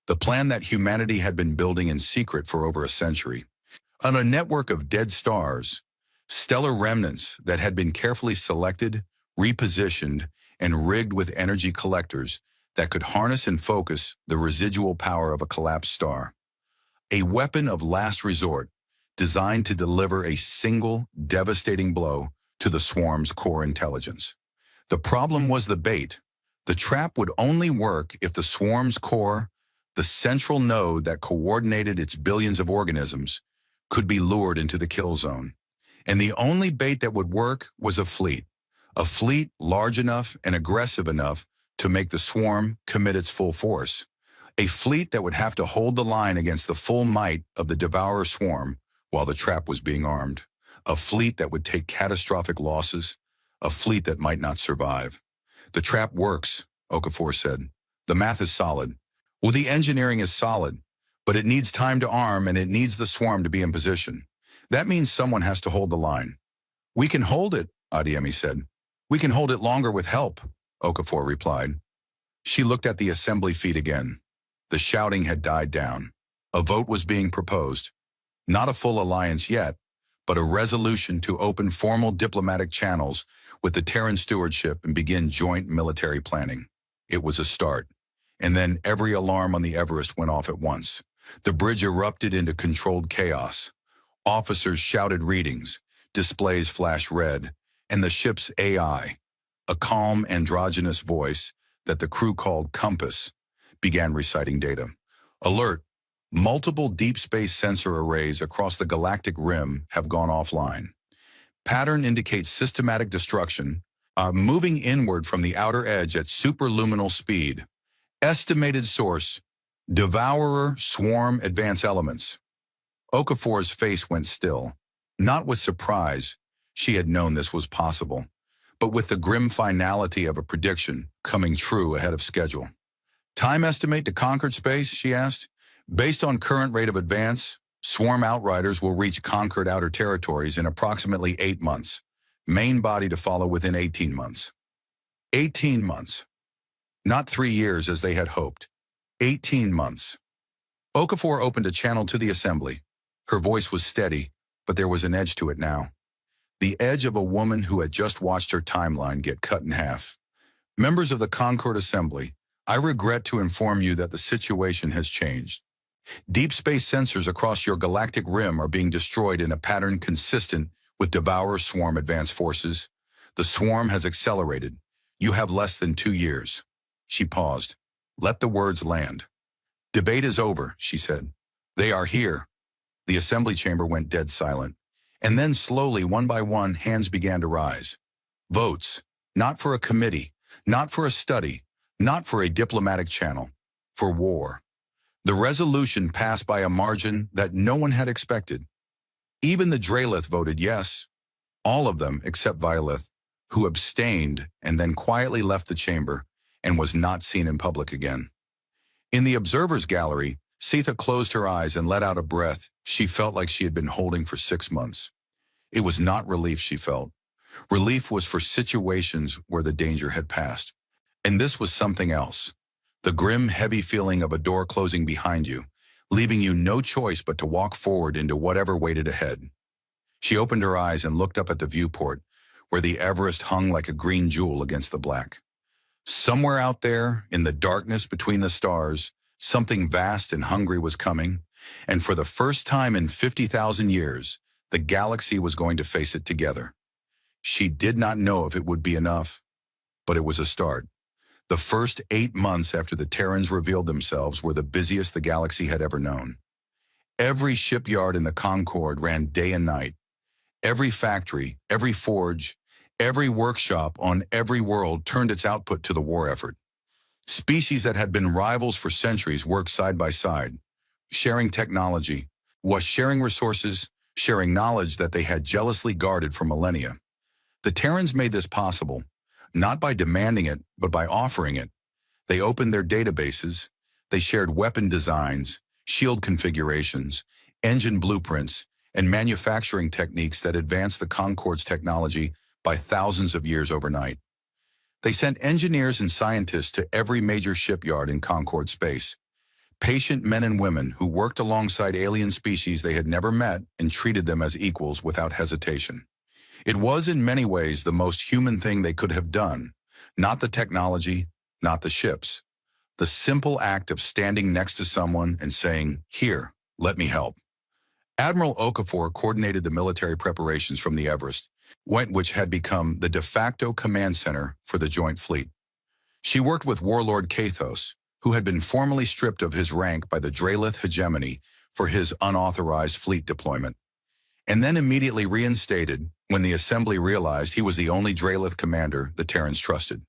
The plan that humanity had been building in secret for over a century. On a network of dead stars, stellar remnants that had been carefully selected, repositioned, and rigged with energy collectors that could harness and focus the residual power of a collapsed star. A weapon of last resort, designed to deliver a single, devastating blow to the swarm's core intelligence. The problem was the bait. The trap would only work if the swarm's core, the central node that coordinated its billions of organisms, could be lured into the kill zone. And the only bait that would work was a fleet large enough and aggressive enough to make the swarm commit its full force. A fleet that would have to hold the line against the full might of the Devourer swarm while the trap was being armed. A fleet that would take catastrophic losses. A fleet that might not survive. The trap works, Okafor said. The math is solid. Well, the engineering is solid, but it needs time to arm and it needs the swarm to be in position. That means someone has to hold the line. We can hold it, Adeyemi said. We can hold it longer with help, Okafor replied. She looked at the assembly feed again. The shouting had died down. A vote was being proposed. Not a full alliance yet, but a resolution to open formal diplomatic channels with the Terran stewardship and begin joint military planning. It was a start. And then every alarm on the Everest went off at once. The bridge erupted into controlled chaos. Officers shouted readings, displays flashed red, and the ship's AI, a calm androgynous voice that the crew called Compass, began reciting data. Alert! Multiple deep space sensor arrays across the galactic rim have gone offline. Pattern indicates systematic destruction, moving inward from the outer edge at superluminal speed. Estimated source, Devourer Swarm Advanced Elements. Okafor's face went still. Not with surprise, she had known this was possible, but with the grim finality of a prediction coming true ahead of schedule. Time estimate to conquered space, she asked. Based on current rate of advance, swarm outriders will reach conquered outer territories in approximately 8 months. Main body to follow within 18 months. 18 months. Not 3 years as they had hoped. 18 months. Okafor opened a channel to the assembly. Her voice was steady, but there was an edge to it now. The edge of a woman who had just watched her timeline get cut in half. Members of the Concord Assembly, I regret to inform you that the situation has changed. Deep space sensors across your galactic rim are being destroyed in a pattern consistent with Devourer Swarm Advanced Forces. The swarm has accelerated. You have less than 2 years. She paused. Let the words land. Debate is over, she said. They are here. The assembly chamber went dead silent. And then slowly, one by one, hands began to rise. Votes. Not for a committee. Not for a study. Not for a diplomatic channel. For war. The resolution passed by a margin that no one had expected. Even the Drelith voted yes. All of them except Violith, who abstained and then quietly left the chamber and was not seen in public again. In the observer's gallery, Sitha closed her eyes and let out a breath she felt like she had been holding for 6 months. It was not relief she felt. Relief was for situations where the danger had passed. And this was something else. The grim, heavy feeling of a door closing behind you, leaving you no choice but to walk forward into whatever waited ahead. She opened her eyes and looked up at the viewport, where the Everest hung like a green jewel against the black. Somewhere out there, in the darkness between the stars, something vast and hungry was coming, and for the first time in 50,000 years, the galaxy was going to face it together. She did not know if it would be enough, but it was a start. The first 8 months after the Terrans revealed themselves were the busiest the galaxy had ever known. Every shipyard in the Concord ran day and night. Every factory, every forge, every workshop on every world turned its output to the war effort. Species that had been rivals for centuries worked side by side, sharing technology, sharing resources, sharing knowledge that they had jealously guarded for millennia. The Terrans made this possible, not by demanding it, but by offering it. They opened their databases, they shared weapon designs, shield configurations, engine blueprints, and manufacturing techniques that advanced the Concord's technology by thousands of years overnight. They sent engineers and scientists to every major shipyard in Concord space, patient men and women who worked alongside alien species they had never met and treated them as equals without hesitation. It was in many ways the most human thing they could have done, not the technology, not the ships. The simple act of standing next to someone and saying, "Here, let me help." Admiral Okafor coordinated the military preparations from the Everest, which had become the de facto command center for the joint fleet. She worked with Warlord Kathos, who had been formally stripped of his rank by the Drelith hegemony for his unauthorized fleet deployment, and then immediately reinstated when the Assembly realized he was the only Drelith commander the Terrans trusted.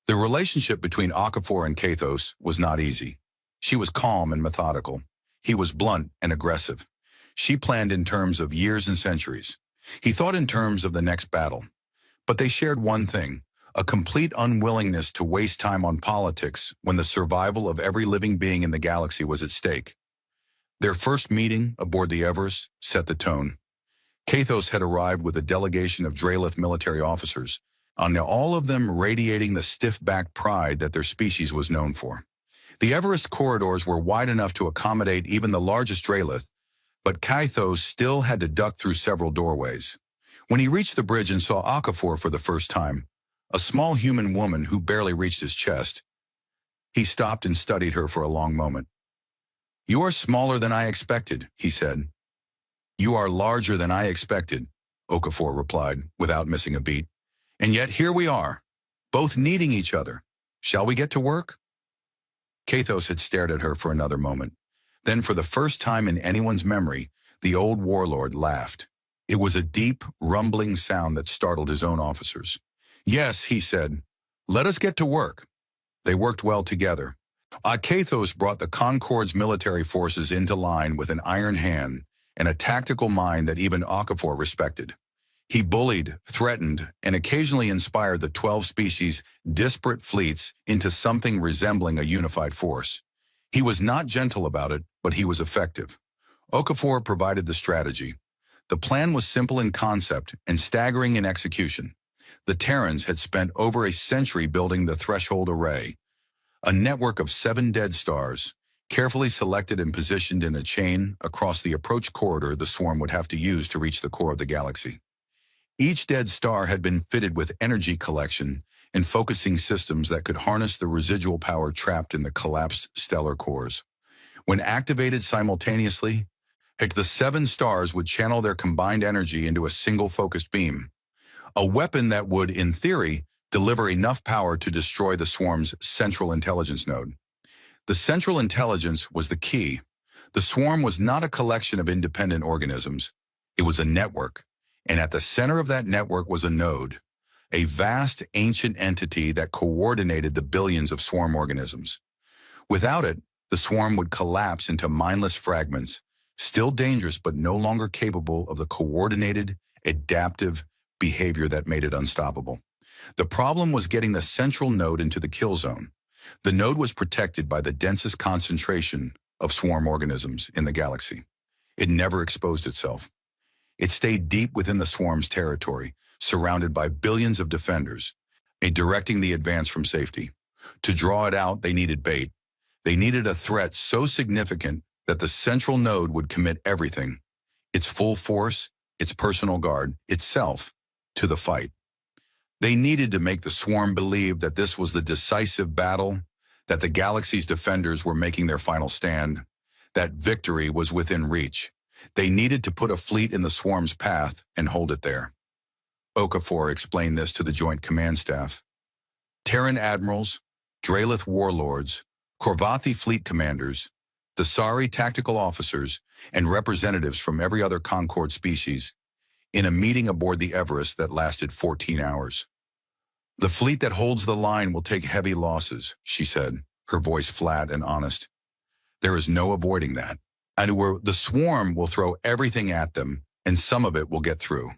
The relationship between Okafor and Kathos was not easy. She was calm and methodical. He was blunt and aggressive. She planned in terms of years and centuries. He thought in terms of the next battle. But they shared one thing, a complete unwillingness to waste time on politics when the survival of every living being in the galaxy was at stake. Their first meeting aboard the Everest set the tone. Kathos had arrived with a delegation of Drelith military officers, and all of them radiating the stiff-backed pride that their species was known for. The Everest corridors were wide enough to accommodate even the largest Drelith, but Kathos still had to duck through several doorways. When he reached the bridge and saw Okafor for the first time, a small human woman who barely reached his chest, he stopped and studied her for a long moment. "You are smaller than I expected," he said. "You are larger than I expected," Okafor replied, without missing a beat. "And yet here we are, both needing each other. Shall we get to work?" Kathos had stared at her for another moment. Then, for the first time in anyone's memory, the old warlord laughed. It was a deep, rumbling sound that startled his own officers. "Yes," he said, "let us get to work." They worked well together. Kathos brought the Concord's military forces into line with an iron hand and a tactical mind that even Okafor respected. He bullied, threatened, and occasionally inspired the 12 species' disparate fleets into something resembling a unified force. He was not gentle about it, but he was effective. Okafor provided the strategy. The plan was simple in concept and staggering in execution. The Terrans had spent over a century building the Threshold Array, a network of 7 dead stars, carefully selected and positioned in a chain across the approach corridor the swarm would have to use to reach the core of the galaxy. Each dead star had been fitted with energy collection and focusing systems that could harness the residual power trapped in the collapsed stellar cores. When activated simultaneously, the 7 stars would channel their combined energy into a single focused beam, a weapon that would, in theory, deliver enough power to destroy the swarm's central intelligence node. The central intelligence was the key. The swarm was not a collection of independent organisms. It was a network, and at the center of that network was a node, a vast, ancient entity that coordinated the billions of swarm organisms. Without it, the swarm would collapse into mindless fragments, still dangerous but no longer capable of the coordinated, adaptive behavior that made it unstoppable. The problem was getting the central node into the kill zone. The node was protected by the densest concentration of swarm organisms in the galaxy. It never exposed itself. It stayed deep within the swarm's territory, surrounded by billions of defenders, directing the advance from safety. To draw it out, they needed bait. They needed a threat so significant that the central node would commit everything, its full force, its personal guard, itself, to the fight. They needed to make the swarm believe that this was the decisive battle, that the galaxy's defenders were making their final stand, that victory was within reach. They needed to put a fleet in the swarm's path and hold it there. Okafor explained this to the Joint Command Staff. Terran admirals, Drelith warlords, Korvathi fleet commanders, Thesari tactical officers, and representatives from every other Concord species, in a meeting aboard the Everest that lasted 14 hours. "The fleet that holds the line will take heavy losses," she said, her voice flat and honest. "There is no avoiding that. And the swarm will throw everything at them, and some of it will get through.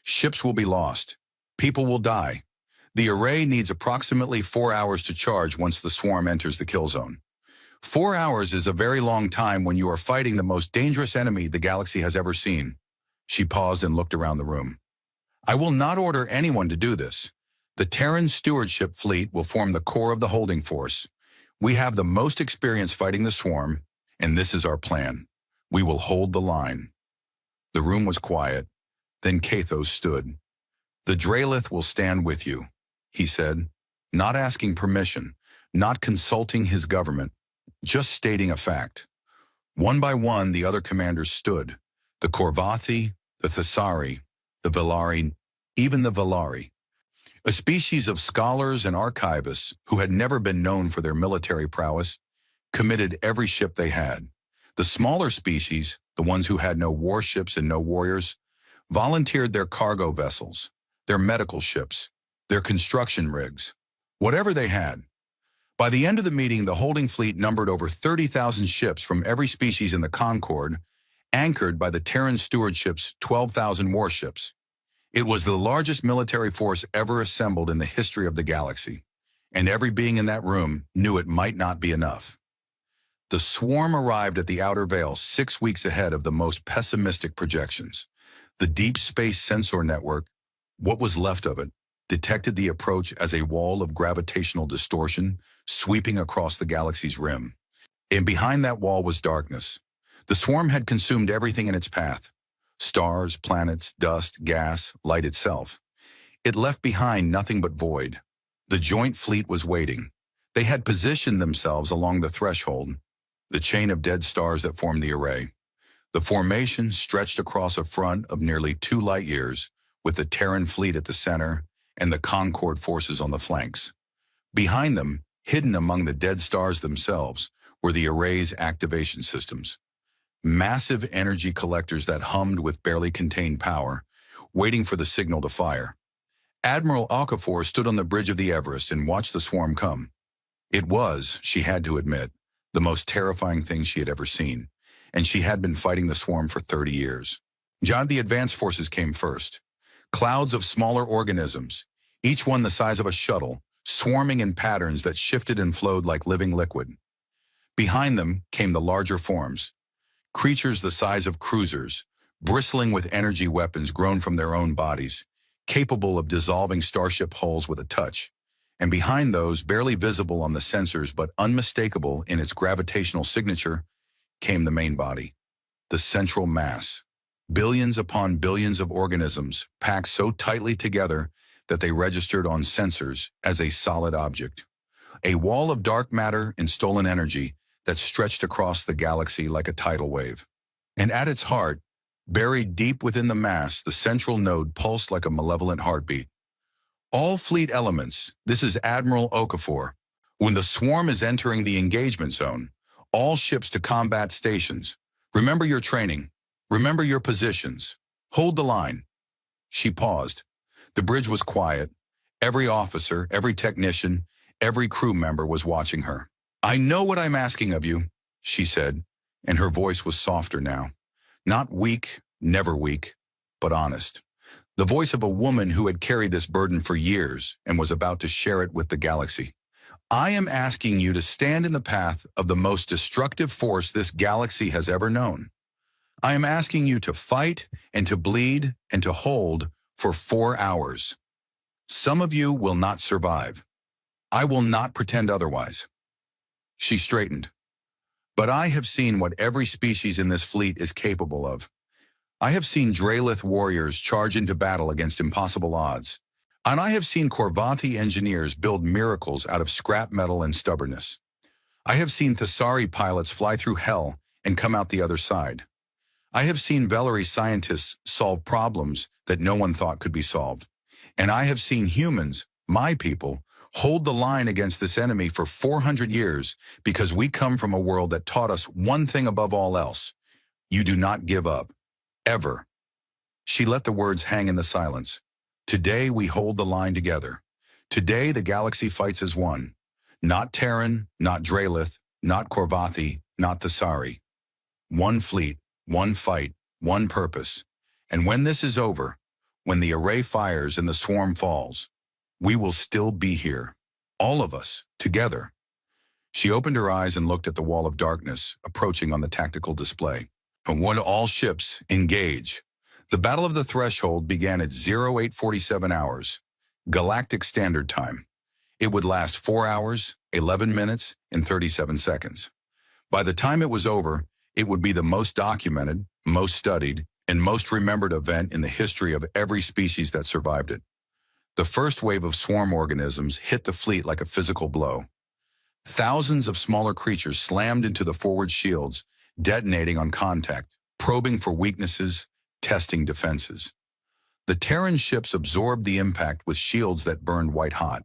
Ships will be lost. People will die. The array needs approximately 4 hours to charge once the swarm enters the kill zone. 4 hours is a very long time when you are fighting the most dangerous enemy the galaxy has ever seen." She paused and looked around the room. "I will not order anyone to do this. The Terran stewardship fleet will form the core of the holding force. We have the most experience fighting the swarm, and this is our plan. We will hold the line." The room was quiet. Then Kathos stood. "The Drelith will stand with you," he said, not asking permission, not consulting his government, just stating a fact. One by one, the other commanders stood. The Korvathi, the Thesari, the Velari, even the Velari. A species of scholars and archivists who had never been known for their military prowess, committed every ship they had. The smaller species, the ones who had no warships and no warriors, volunteered their cargo vessels, their medical ships, their construction rigs, whatever they had. By the end of the meeting, the holding fleet numbered over 30,000 ships from every species in the Concord, anchored by the Terran stewardship's 12,000 warships. It was the largest military force ever assembled in the history of the galaxy, and every being in that room knew it might not be enough. The swarm arrived at the outer veil 6 weeks ahead of the most pessimistic projections. The deep space sensor network, what was left of it, detected the approach as a wall of gravitational distortion sweeping across the galaxy's rim. And behind that wall was darkness. The swarm had consumed everything in its path. Stars, planets, dust, gas, light itself. It left behind nothing but void. The joint fleet was waiting. They had positioned themselves along the threshold, the chain of dead stars that formed the array. The formation stretched across a front of nearly 2 light-years, with the Terran fleet at the center and the Concord forces on the flanks. Behind them, hidden among the dead stars themselves, were the array's activation systems. Massive energy collectors that hummed with barely contained power, waiting for the signal to fire. Admiral Okafor stood on the bridge of the Everest and watched the swarm come. It was, she had to admit, the most terrifying thing she had ever seen, and she had been fighting the swarm for 30 years. The advance forces came first. Clouds of smaller organisms, each one the size of a shuttle, swarming in patterns that shifted and flowed like living liquid. Behind them came the larger forms, creatures the size of cruisers, bristling with energy weapons grown from their own bodies, capable of dissolving starship hulls with a touch. And behind those, barely visible on the sensors but unmistakable in its gravitational signature, came the main body, the central mass. Billions upon billions of organisms packed so tightly together that they registered on sensors as a solid object. A wall of dark matter and stolen energy that stretched across the galaxy like a tidal wave. And at its heart, buried deep within the mass, the central node pulsed like a malevolent heartbeat. All fleet elements, this is Admiral Okafor. When the swarm is entering the engagement zone, all ships to combat stations. Remember your training. Remember your positions. Hold the line. She paused. The bridge was quiet. Every officer, every technician, every crew member was watching her. "I know what I'm asking of you," she said, and her voice was softer now. Not weak, never weak, but honest. The voice of a woman who had carried this burden for years and was about to share it with the galaxy. "I am asking you to stand in the path of the most destructive force this galaxy has ever known. I am asking you to fight and to bleed and to hold for 4 hours. Some of you will not survive. I will not pretend otherwise." She straightened. "But I have seen what every species in this fleet is capable of. I have seen Draelith warriors charge into battle against impossible odds. And I have seen Korvathi engineers build miracles out of scrap metal and stubbornness. I have seen Thesari pilots fly through hell and come out the other side. I have seen Velari scientists solve problems that no one thought could be solved. And I have seen humans, my people, hold the line against this enemy for 400 years because we come from a world that taught us one thing above all else. You do not give up. Ever." She let the words hang in the silence. "Today we hold the line together. Today the galaxy fights as one. Not Terran, not Draelith, not Korvathi, not Thesari. One fleet, one fight, one purpose. And when this is over, when the array fires and the swarm falls, we will still be here. All of us, together." She opened her eyes and looked at the wall of darkness approaching on the tactical display. And when all ships engage. The Battle of the Threshold began at 0847 hours, Galactic Standard Time. It would last 4 hours, 11 minutes, and 37 seconds. By the time it was over, it would be the most documented, most studied, and most remembered event in the history of every species that survived it. The first wave of swarm organisms hit the fleet like a physical blow. Thousands of smaller creatures slammed into the forward shields, detonating on contact, probing for weaknesses, testing defenses. The Terran ships absorbed the impact with shields that burned white-hot.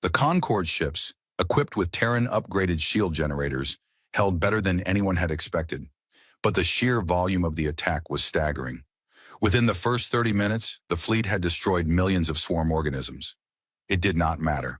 The Concord ships, equipped with Terran-upgraded shield generators, held better than anyone had expected. But the sheer volume of the attack was staggering. Within the first 30 minutes, the fleet had destroyed millions of swarm organisms. It did not matter.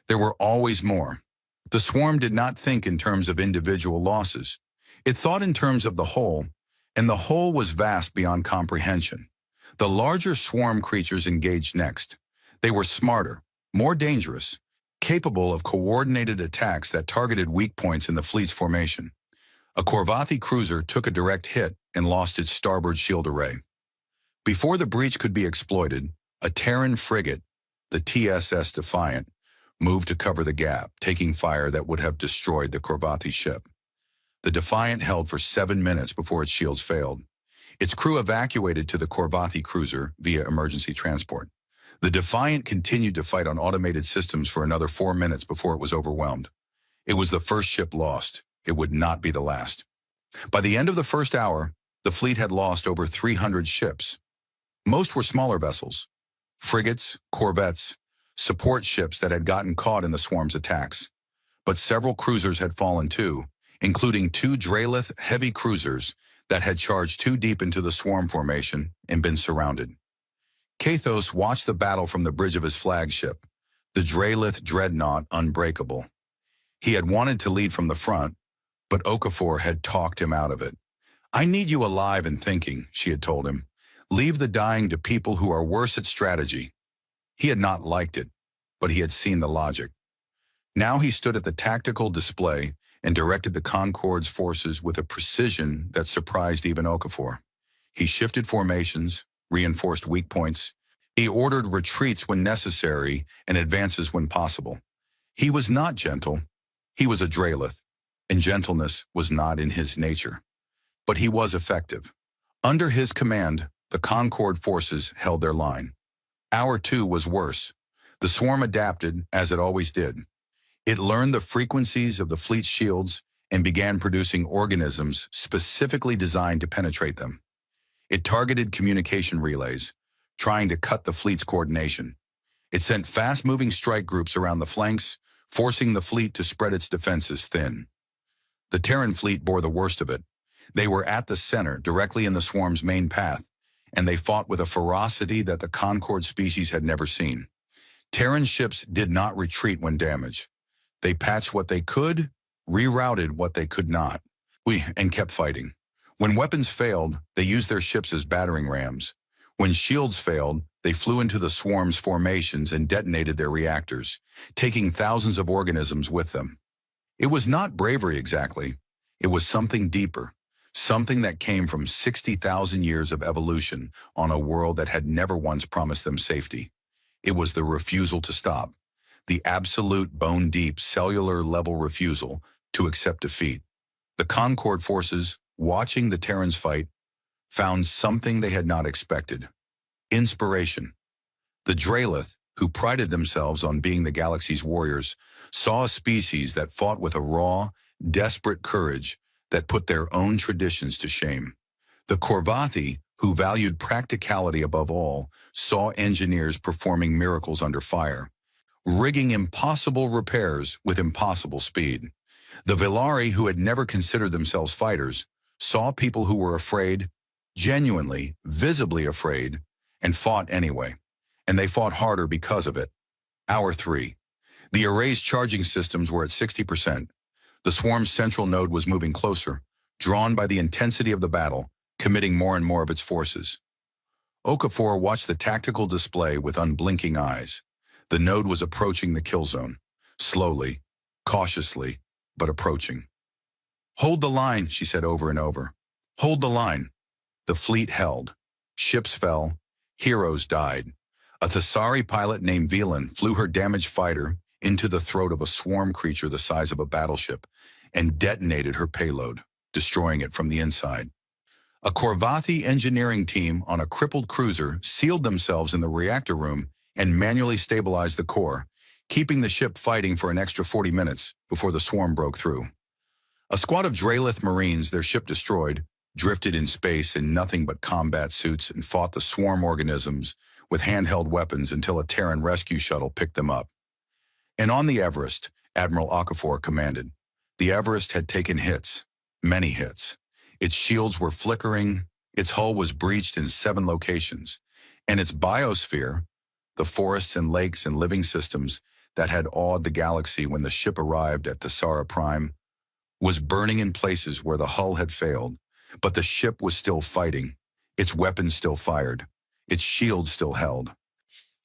There were always more. The swarm did not think in terms of individual losses. It thought in terms of the whole, and the whole was vast beyond comprehension. The larger swarm creatures engaged next. They were smarter, more dangerous, capable of coordinated attacks that targeted weak points in the fleet's formation. A Korvathi cruiser took a direct hit and lost its starboard shield array. Before the breach could be exploited, a Terran frigate, the TSS Defiant, moved to cover the gap, taking fire that would have destroyed the Corvathi ship. The Defiant held for 7 minutes before its shields failed. Its crew evacuated to the Corvathi cruiser via emergency transport. The Defiant continued to fight on automated systems for another 4 minutes before it was overwhelmed. It was the first ship lost. It would not be the last. By the end of the first hour, the fleet had lost over 300 ships. Most were smaller vessels, frigates, corvettes, support ships that had gotten caught in the swarm's attacks. But several cruisers had fallen too, including 2 Drelith heavy cruisers that had charged too deep into the swarm formation and been surrounded. Kathos watched the battle from the bridge of his flagship, the Drelith dreadnought Unbreakable. He had wanted to lead from the front, but Okafor had talked him out of it. "I need you alive and thinking," she had told him. "Leave the dying to people who are worse at strategy." He had not liked it, but he had seen the logic. Now he stood at the tactical display and directed the Concorde's forces with a precision that surprised even Okafor. He shifted formations, reinforced weak points. He ordered retreats when necessary and advances when possible. He was not gentle. He was a Drelith, and gentleness was not in his nature. But he was effective. Under his command, the Concorde forces held their line. Hour 2 was worse. The swarm adapted, as it always did. It learned the frequencies of the fleet's shields and began producing organisms specifically designed to penetrate them. It targeted communication relays, trying to cut the fleet's coordination. It sent fast-moving strike groups around the flanks, forcing the fleet to spread its defenses thin. The Terran fleet bore the worst of it. They were at the center, directly in the swarm's main path, and they fought with a ferocity that the Concorde species had never seen. Terran ships did not retreat when damaged. They patched what they could, rerouted what they could not, and kept fighting. When weapons failed, they used their ships as battering rams. When shields failed, they flew into the swarm's formations and detonated their reactors, taking thousands of organisms with them. It was not bravery exactly. It was something deeper, something that came from 60,000 years of evolution on a world that had never once promised them safety. It was the refusal to stop, the absolute bone-deep cellular-level refusal to accept defeat. The Concorde forces, watching the Terrans fight, found something they had not expected: inspiration. The Drelith, who prided themselves on being the galaxy's warriors, saw a species that fought with a raw, desperate courage that put their own traditions to shame. The Corvathi, who valued practicality above all, saw engineers performing miracles under fire, rigging impossible repairs with impossible speed. The Villari, who had never considered themselves fighters, saw people who were afraid, genuinely, visibly afraid, and fought anyway. And they fought harder because of it. Hour 3. The array's charging systems were at 60%. The swarm's central node was moving closer, drawn by the intensity of the battle, committing more and more of its forces. Okafor watched the tactical display with unblinking eyes. The node was approaching the kill zone, slowly, cautiously, but approaching. "Hold the line," she said over and over. "Hold the line." The fleet held. Ships fell. Heroes died. A Thessari pilot named Velan flew her damaged fighter into the throat of a swarm creature the size of a battleship and detonated her payload, destroying it from the inside. A Corvathi engineering team on a crippled cruiser sealed themselves in the reactor room and manually stabilized the core, keeping the ship fighting for an extra 40 minutes before the swarm broke through. A squad of Drelith Marines, their ship destroyed, drifted in space in nothing but combat suits and fought the swarm organisms with handheld weapons until a Terran rescue shuttle picked them up. And on the Everest, Admiral Okafor commanded. The Everest had taken hits, many hits. Its shields were flickering, its hull was breached in 7 locations, and its biosphere, the forests and lakes and living systems that had awed the galaxy when the ship arrived at the Thessara Prime, was burning in places where the hull had failed, but the ship was still fighting, its weapons still fired, its shields still held.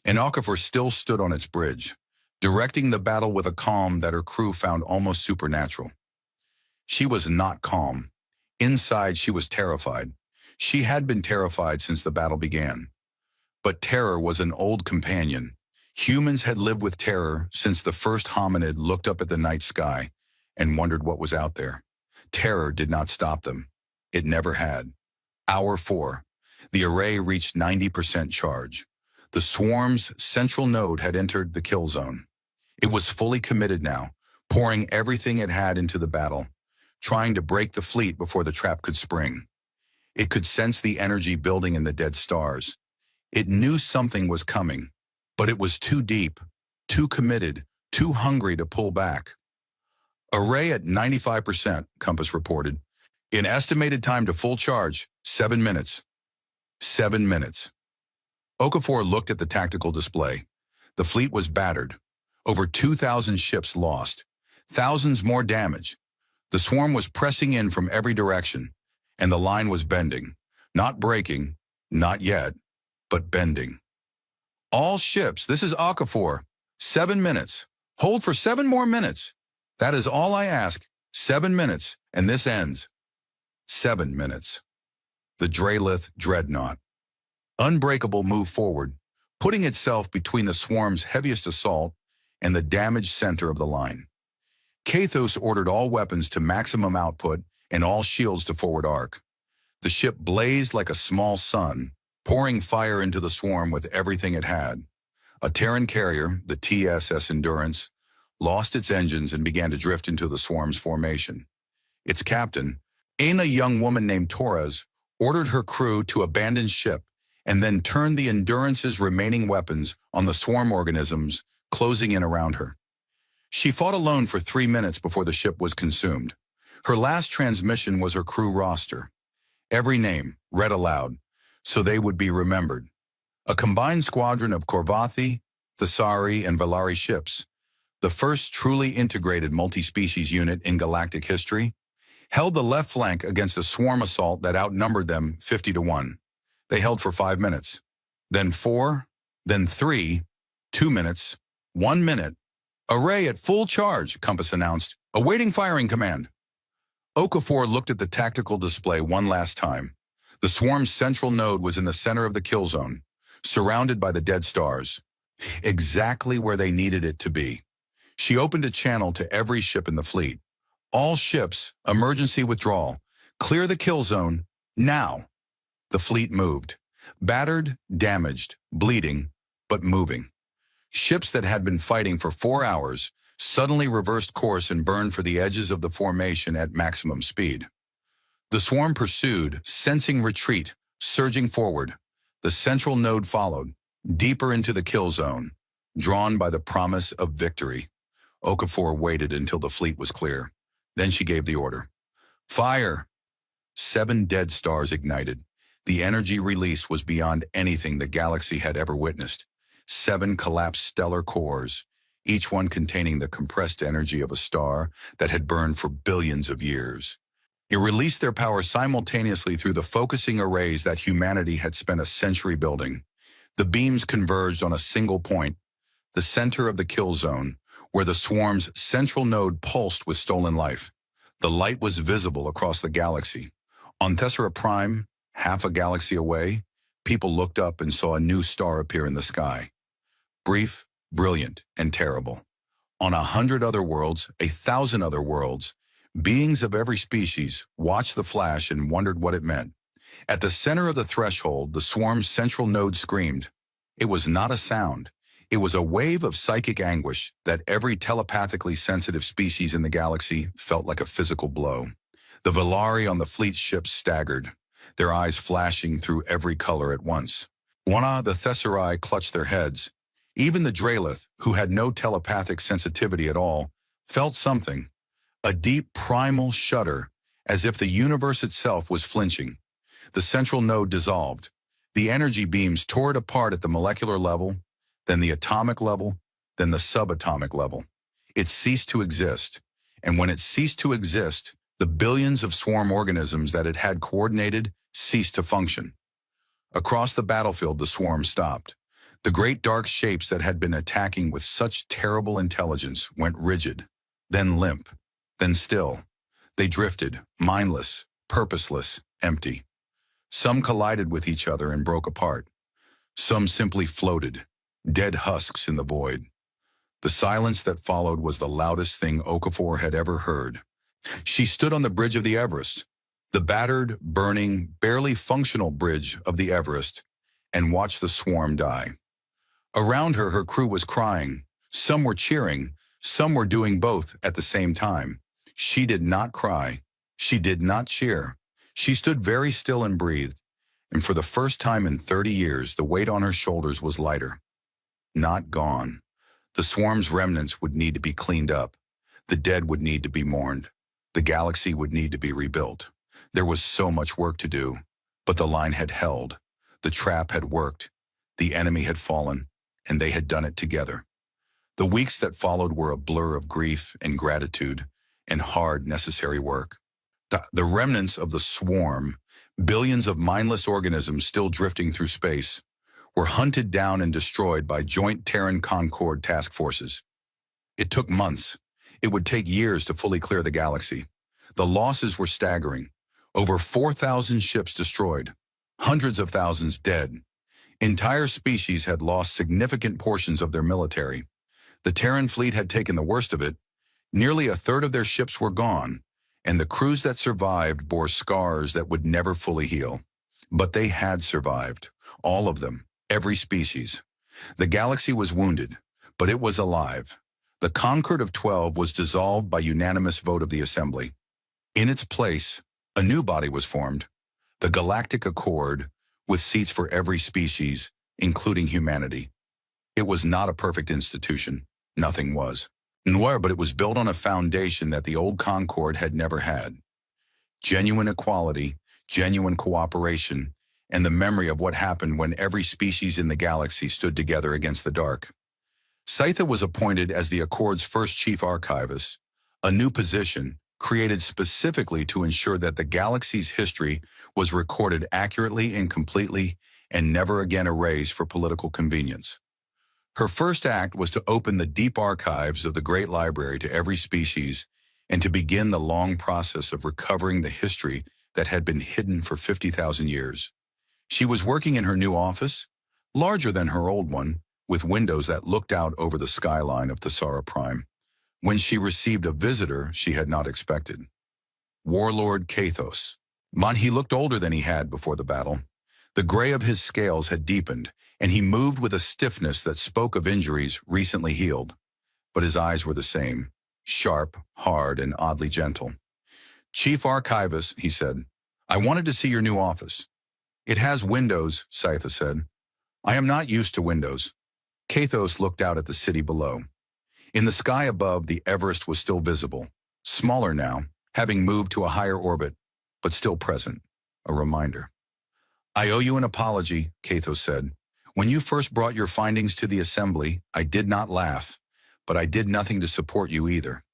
And Okafor still stood on its bridge, directing the battle with a calm that her crew found almost supernatural. She was not calm. Inside, she was terrified. She had been terrified since the battle began. But terror was an old companion. Humans had lived with terror since the first hominid looked up at the night sky and wondered what was out there. Terror did not stop them. It never had. Hour 4. The array reached 90% charge. The swarm's central node had entered the kill zone. It was fully committed now, pouring everything it had into the battle, trying to break the fleet before the trap could spring. It could sense the energy building in the dead stars. It knew something was coming, but it was too deep, too committed, too hungry to pull back. Array at 95%, Compass reported. In estimated time to full charge, 7 minutes. 7 minutes. Okafor looked at the tactical display. The fleet was battered. Over 2,000 ships lost. Thousands more damaged. The swarm was pressing in from every direction, and the line was bending. Not breaking, not yet, but bending. All ships, this is Okafor. 7 minutes. Hold for 7 more minutes. That is all I ask. 7 minutes, and this ends. 7 minutes. The Drelith dreadnought. Unbreakable moved forward, putting itself between the swarm's heaviest assault and the damaged center of the line. Kathos ordered all weapons to maximum output and all shields to forward arc. The ship blazed like a small sun, pouring fire into the swarm with everything it had. A Terran carrier, the TSS Endurance, lost its engines and began to drift into the swarm's formation. Its captain, a young woman named Torres, ordered her crew to abandon ship and then turned the Endurance's remaining weapons on the swarm organisms closing in around her. She fought alone for 3 minutes before the ship was consumed. Her last transmission was her crew roster. Every name, read aloud, so they would be remembered. A combined squadron of Korvathi, Thesari, and Valari ships, the first truly integrated multi-species unit in galactic history, held the left flank against a swarm assault that outnumbered them 50-1. They held for 5 minutes, then 4, then 3, 2 minutes, 1 minute. Array at full charge, Compass announced, awaiting firing command. Okafor looked at the tactical display one last time. The swarm's central node was in the center of the kill zone, surrounded by the dead stars, exactly where they needed it to be. She opened a channel to every ship in the fleet. All ships, emergency withdrawal. Clear the kill zone, now. The fleet moved. Battered, damaged, bleeding, but moving. Ships that had been fighting for 4 hours suddenly reversed course and burned for the edges of the formation at maximum speed. The swarm pursued, sensing retreat, surging forward. The central node followed, deeper into the kill zone, drawn by the promise of victory. Okafor waited until the fleet was clear. Then she gave the order. Fire! 7 dead stars ignited. The energy released was beyond anything the galaxy had ever witnessed. 7 collapsed stellar cores, each one containing the compressed energy of a star that had burned for billions of years. It released their power simultaneously through the focusing arrays that humanity had spent a century building. The beams converged on a single point, the center of the kill zone, where the swarm's central node pulsed with stolen life. The light was visible across the galaxy. On Thessera Prime, half a galaxy away, people looked up and saw a new star appear in the sky. Brief, brilliant, and terrible. On 100 other worlds, 1,000 other worlds, beings of every species watched the flash and wondered what it meant. At the center of the threshold, the swarm's central node screamed. It was not a sound. It was a wave of psychic anguish that every telepathically sensitive species in the galaxy felt like a physical blow. The Valari on the fleet ships staggered, their eyes flashing through every color at once. The Thesserai clutched their heads. Even the Drelith, who had no telepathic sensitivity at all, felt something, a deep primal shudder, as if the universe itself was flinching. The central node dissolved. The energy beams tore it apart at the molecular level, then the atomic level, then the subatomic level. It ceased to exist. And when it ceased to exist, the billions of swarm organisms that it had coordinated ceased to function. Across the battlefield, the swarm stopped. The great dark shapes that had been attacking with such terrible intelligence went rigid, then limp, then still. They drifted, mindless, purposeless, empty. Some collided with each other and broke apart. Some simply floated, dead husks in the void. The silence that followed was the loudest thing Okafor had ever heard. She stood on the bridge of the Everest, the battered, burning, barely functional bridge of the Everest, and watched the swarm die. Around her, her crew was crying. Some were cheering. Some were doing both at the same time. She did not cry. She did not cheer. She stood very still and breathed, and for the first time in 30 years, the weight on her shoulders was lighter. Not gone. The swarm's remnants would need to be cleaned up. The dead would need to be mourned. The galaxy would need to be rebuilt. There was so much work to do, but the line had held. The trap had worked. The enemy had fallen, and they had done it together. The weeks that followed were a blur of grief and gratitude and hard, necessary work. The remnants of the swarm, billions of mindless organisms still drifting through space, were hunted down and destroyed by joint Terran Concord task forces. It took months. It would take years to fully clear the galaxy. The losses were staggering. Over 4,000 ships destroyed, hundreds of thousands dead. Entire species had lost significant portions of their military. The Terran fleet had taken the worst of it. Nearly a third of their ships were gone, and the crews that survived bore scars that would never fully heal. But they had survived, all of them, every species. The galaxy was wounded, but it was alive. The Concord of 12 was dissolved by unanimous vote of the Assembly. In its place, a new body was formed, the Galactic Accord, with seats for every species, including humanity. It was not a perfect institution. Nothing was. But it was built on a foundation that the old Concord had never had. Genuine equality, genuine cooperation, and the memory of what happened when every species in the galaxy stood together against the dark. Sci-Fi was appointed as the Accord's first chief archivist, a new position created specifically to ensure that the galaxy's history was recorded accurately and completely and never again erased for political convenience. Her first act was to open the deep archives of the Great Library to every species and to begin the long process of recovering the history that had been hidden for 50,000 years. She was working in her new office, larger than her old one, with windows that looked out over the skyline of Thesara Prime, when she received a visitor she had not expected. Warlord Kathos. He looked older than he had before the battle. The gray of his scales had deepened, and he moved with a stiffness that spoke of injuries recently healed. But his eyes were the same, sharp, hard, and oddly gentle. "Chief Archivist," he said, "I wanted to see your new office." "It has windows," Sci-Fi said. "I am not used to windows." Kathos looked out at the city below. In the sky above, the Everest was still visible, smaller now, having moved to a higher orbit, but still present, a reminder. "I owe you an apology," Kathos said. "When you first brought your findings to the Assembly, I did not laugh, but I did nothing to support you either.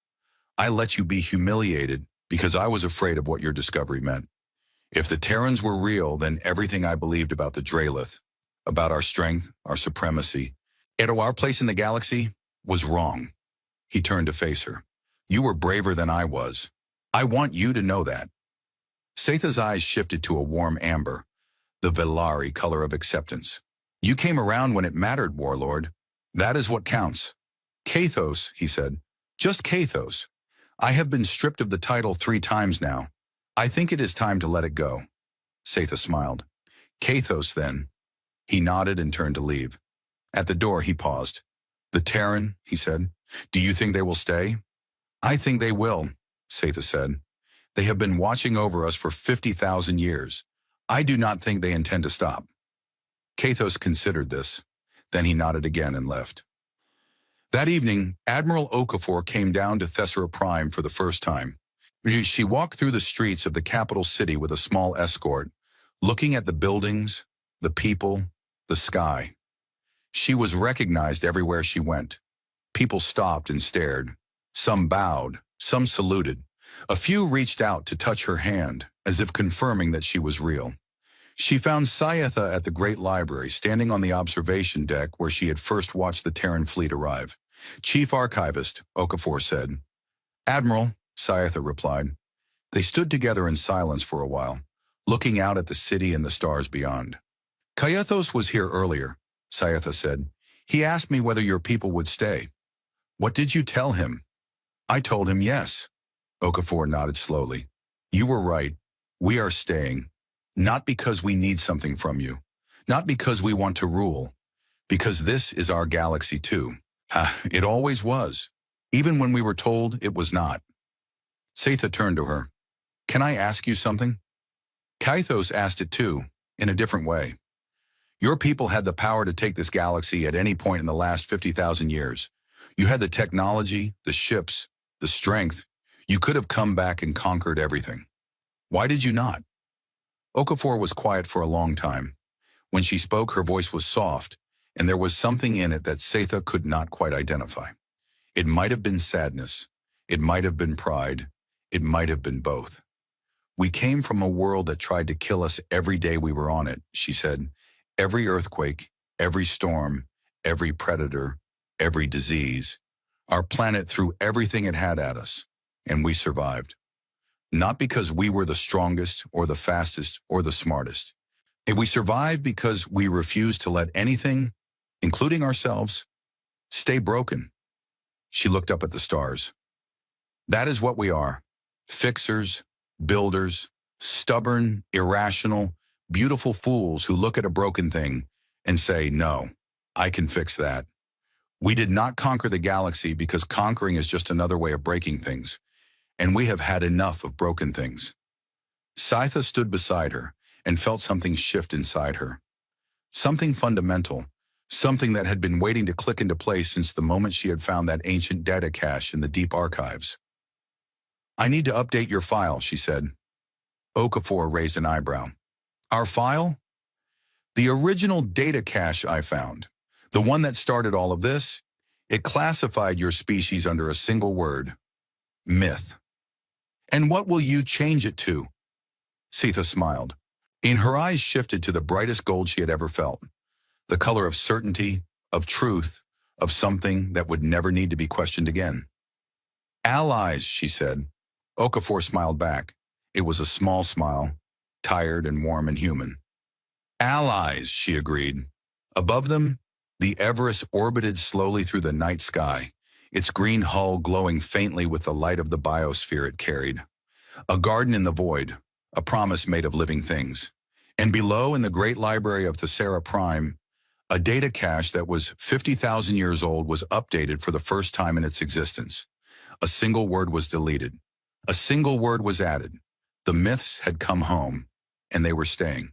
I let you be humiliated because I was afraid of what your discovery meant. If the Terrans were real, then everything I believed about the Draelith, about our strength, our supremacy, and our place in the galaxy, was wrong." He turned to face her. "You were braver than I was. I want you to know that." Setha's eyes shifted to a warm amber, the Velari color of acceptance. "You came around when it mattered, Warlord. That is what counts." "Kathos," he said. "Just Kathos. I have been stripped of the title 3 times now. I think it is time to let it go." Setha smiled. "Kathos, then." He nodded and turned to leave. At the door, he paused. "The Terran," he said. "Do you think they will stay?" "I think they will," Setha said. "They have been watching over us for 50,000 years. I do not think they intend to stop." Kathos considered this. Then he nodded again and left. That evening, Admiral Okafor came down to Thesara Prime for the first time. She walked through the streets of the capital city with a small escort, looking at the buildings, the people, the sky. She was recognized everywhere she went. People stopped and stared. Some bowed, some saluted. A few reached out to touch her hand, as if confirming that she was real. She found Sci-Fi at the Great Library, standing on the observation deck where she had first watched the Terran fleet arrive. "Chief Archivist," Okafor said. "Admiral," Sci-Fi replied. They stood together in silence for a while, looking out at the city and the stars beyond. Caiathos was here earlier, Sayatha said. He asked me whether your people would stay. What did you tell him? I told him yes. Okafor nodded slowly. You were right. We are staying. Not because we need something from you. Not because we want to rule. Because this is our galaxy too. It always was. Even when we were told it was not. Satha turned to her. Can I ask you something? Caiathos asked it too, in a different way. Your people had the power to take this galaxy at any point in the last 50,000 years. You had the technology, the ships, the strength. You could have come back and conquered everything. Why did you not? Okafor was quiet for a long time. When she spoke, her voice was soft, and there was something in it that Satha could not quite identify. It might have been sadness. It might have been pride. It might have been both. We came from a world that tried to kill us every day we were on it, she said. Every earthquake, every storm, every predator, every disease. Our planet threw everything it had at us, and we survived. Not because we were the strongest or the fastest or the smartest. And we survived because we refused to let anything, including ourselves, stay broken. She looked up at the stars. That is what we are. Fixers, builders, stubborn, irrational, beautiful fools who look at a broken thing and say, no, I can fix that. We did not conquer the galaxy because conquering is just another way of breaking things, and we have had enough of broken things. Scytha stood beside her and felt something shift inside her. Something fundamental, something that had been waiting to click into place since the moment she had found that ancient data cache in the deep archives. I need to update your file, she said. Okafor raised an eyebrow. Our file? The original data cache I found, the one that started all of this, it classified your species under a single word, myth. And what will you change it to? Sitha smiled. In her eyes shifted to the brightest gold she had ever felt, the color of certainty, of truth, of something that would never need to be questioned again. Allies, she said. Okafor smiled back. It was a small smile, tired and warm and human. Allies, she agreed. Above them, the Everest orbited slowly through the night sky, its green hull glowing faintly with the light of the biosphere it carried. A garden in the void, a promise made of living things. And below, in the great library of Thesera Prime, a data cache that was 50,000 years old was updated for the first time in its existence. A single word was deleted. A single word was added. The myths had come home, and they were staying.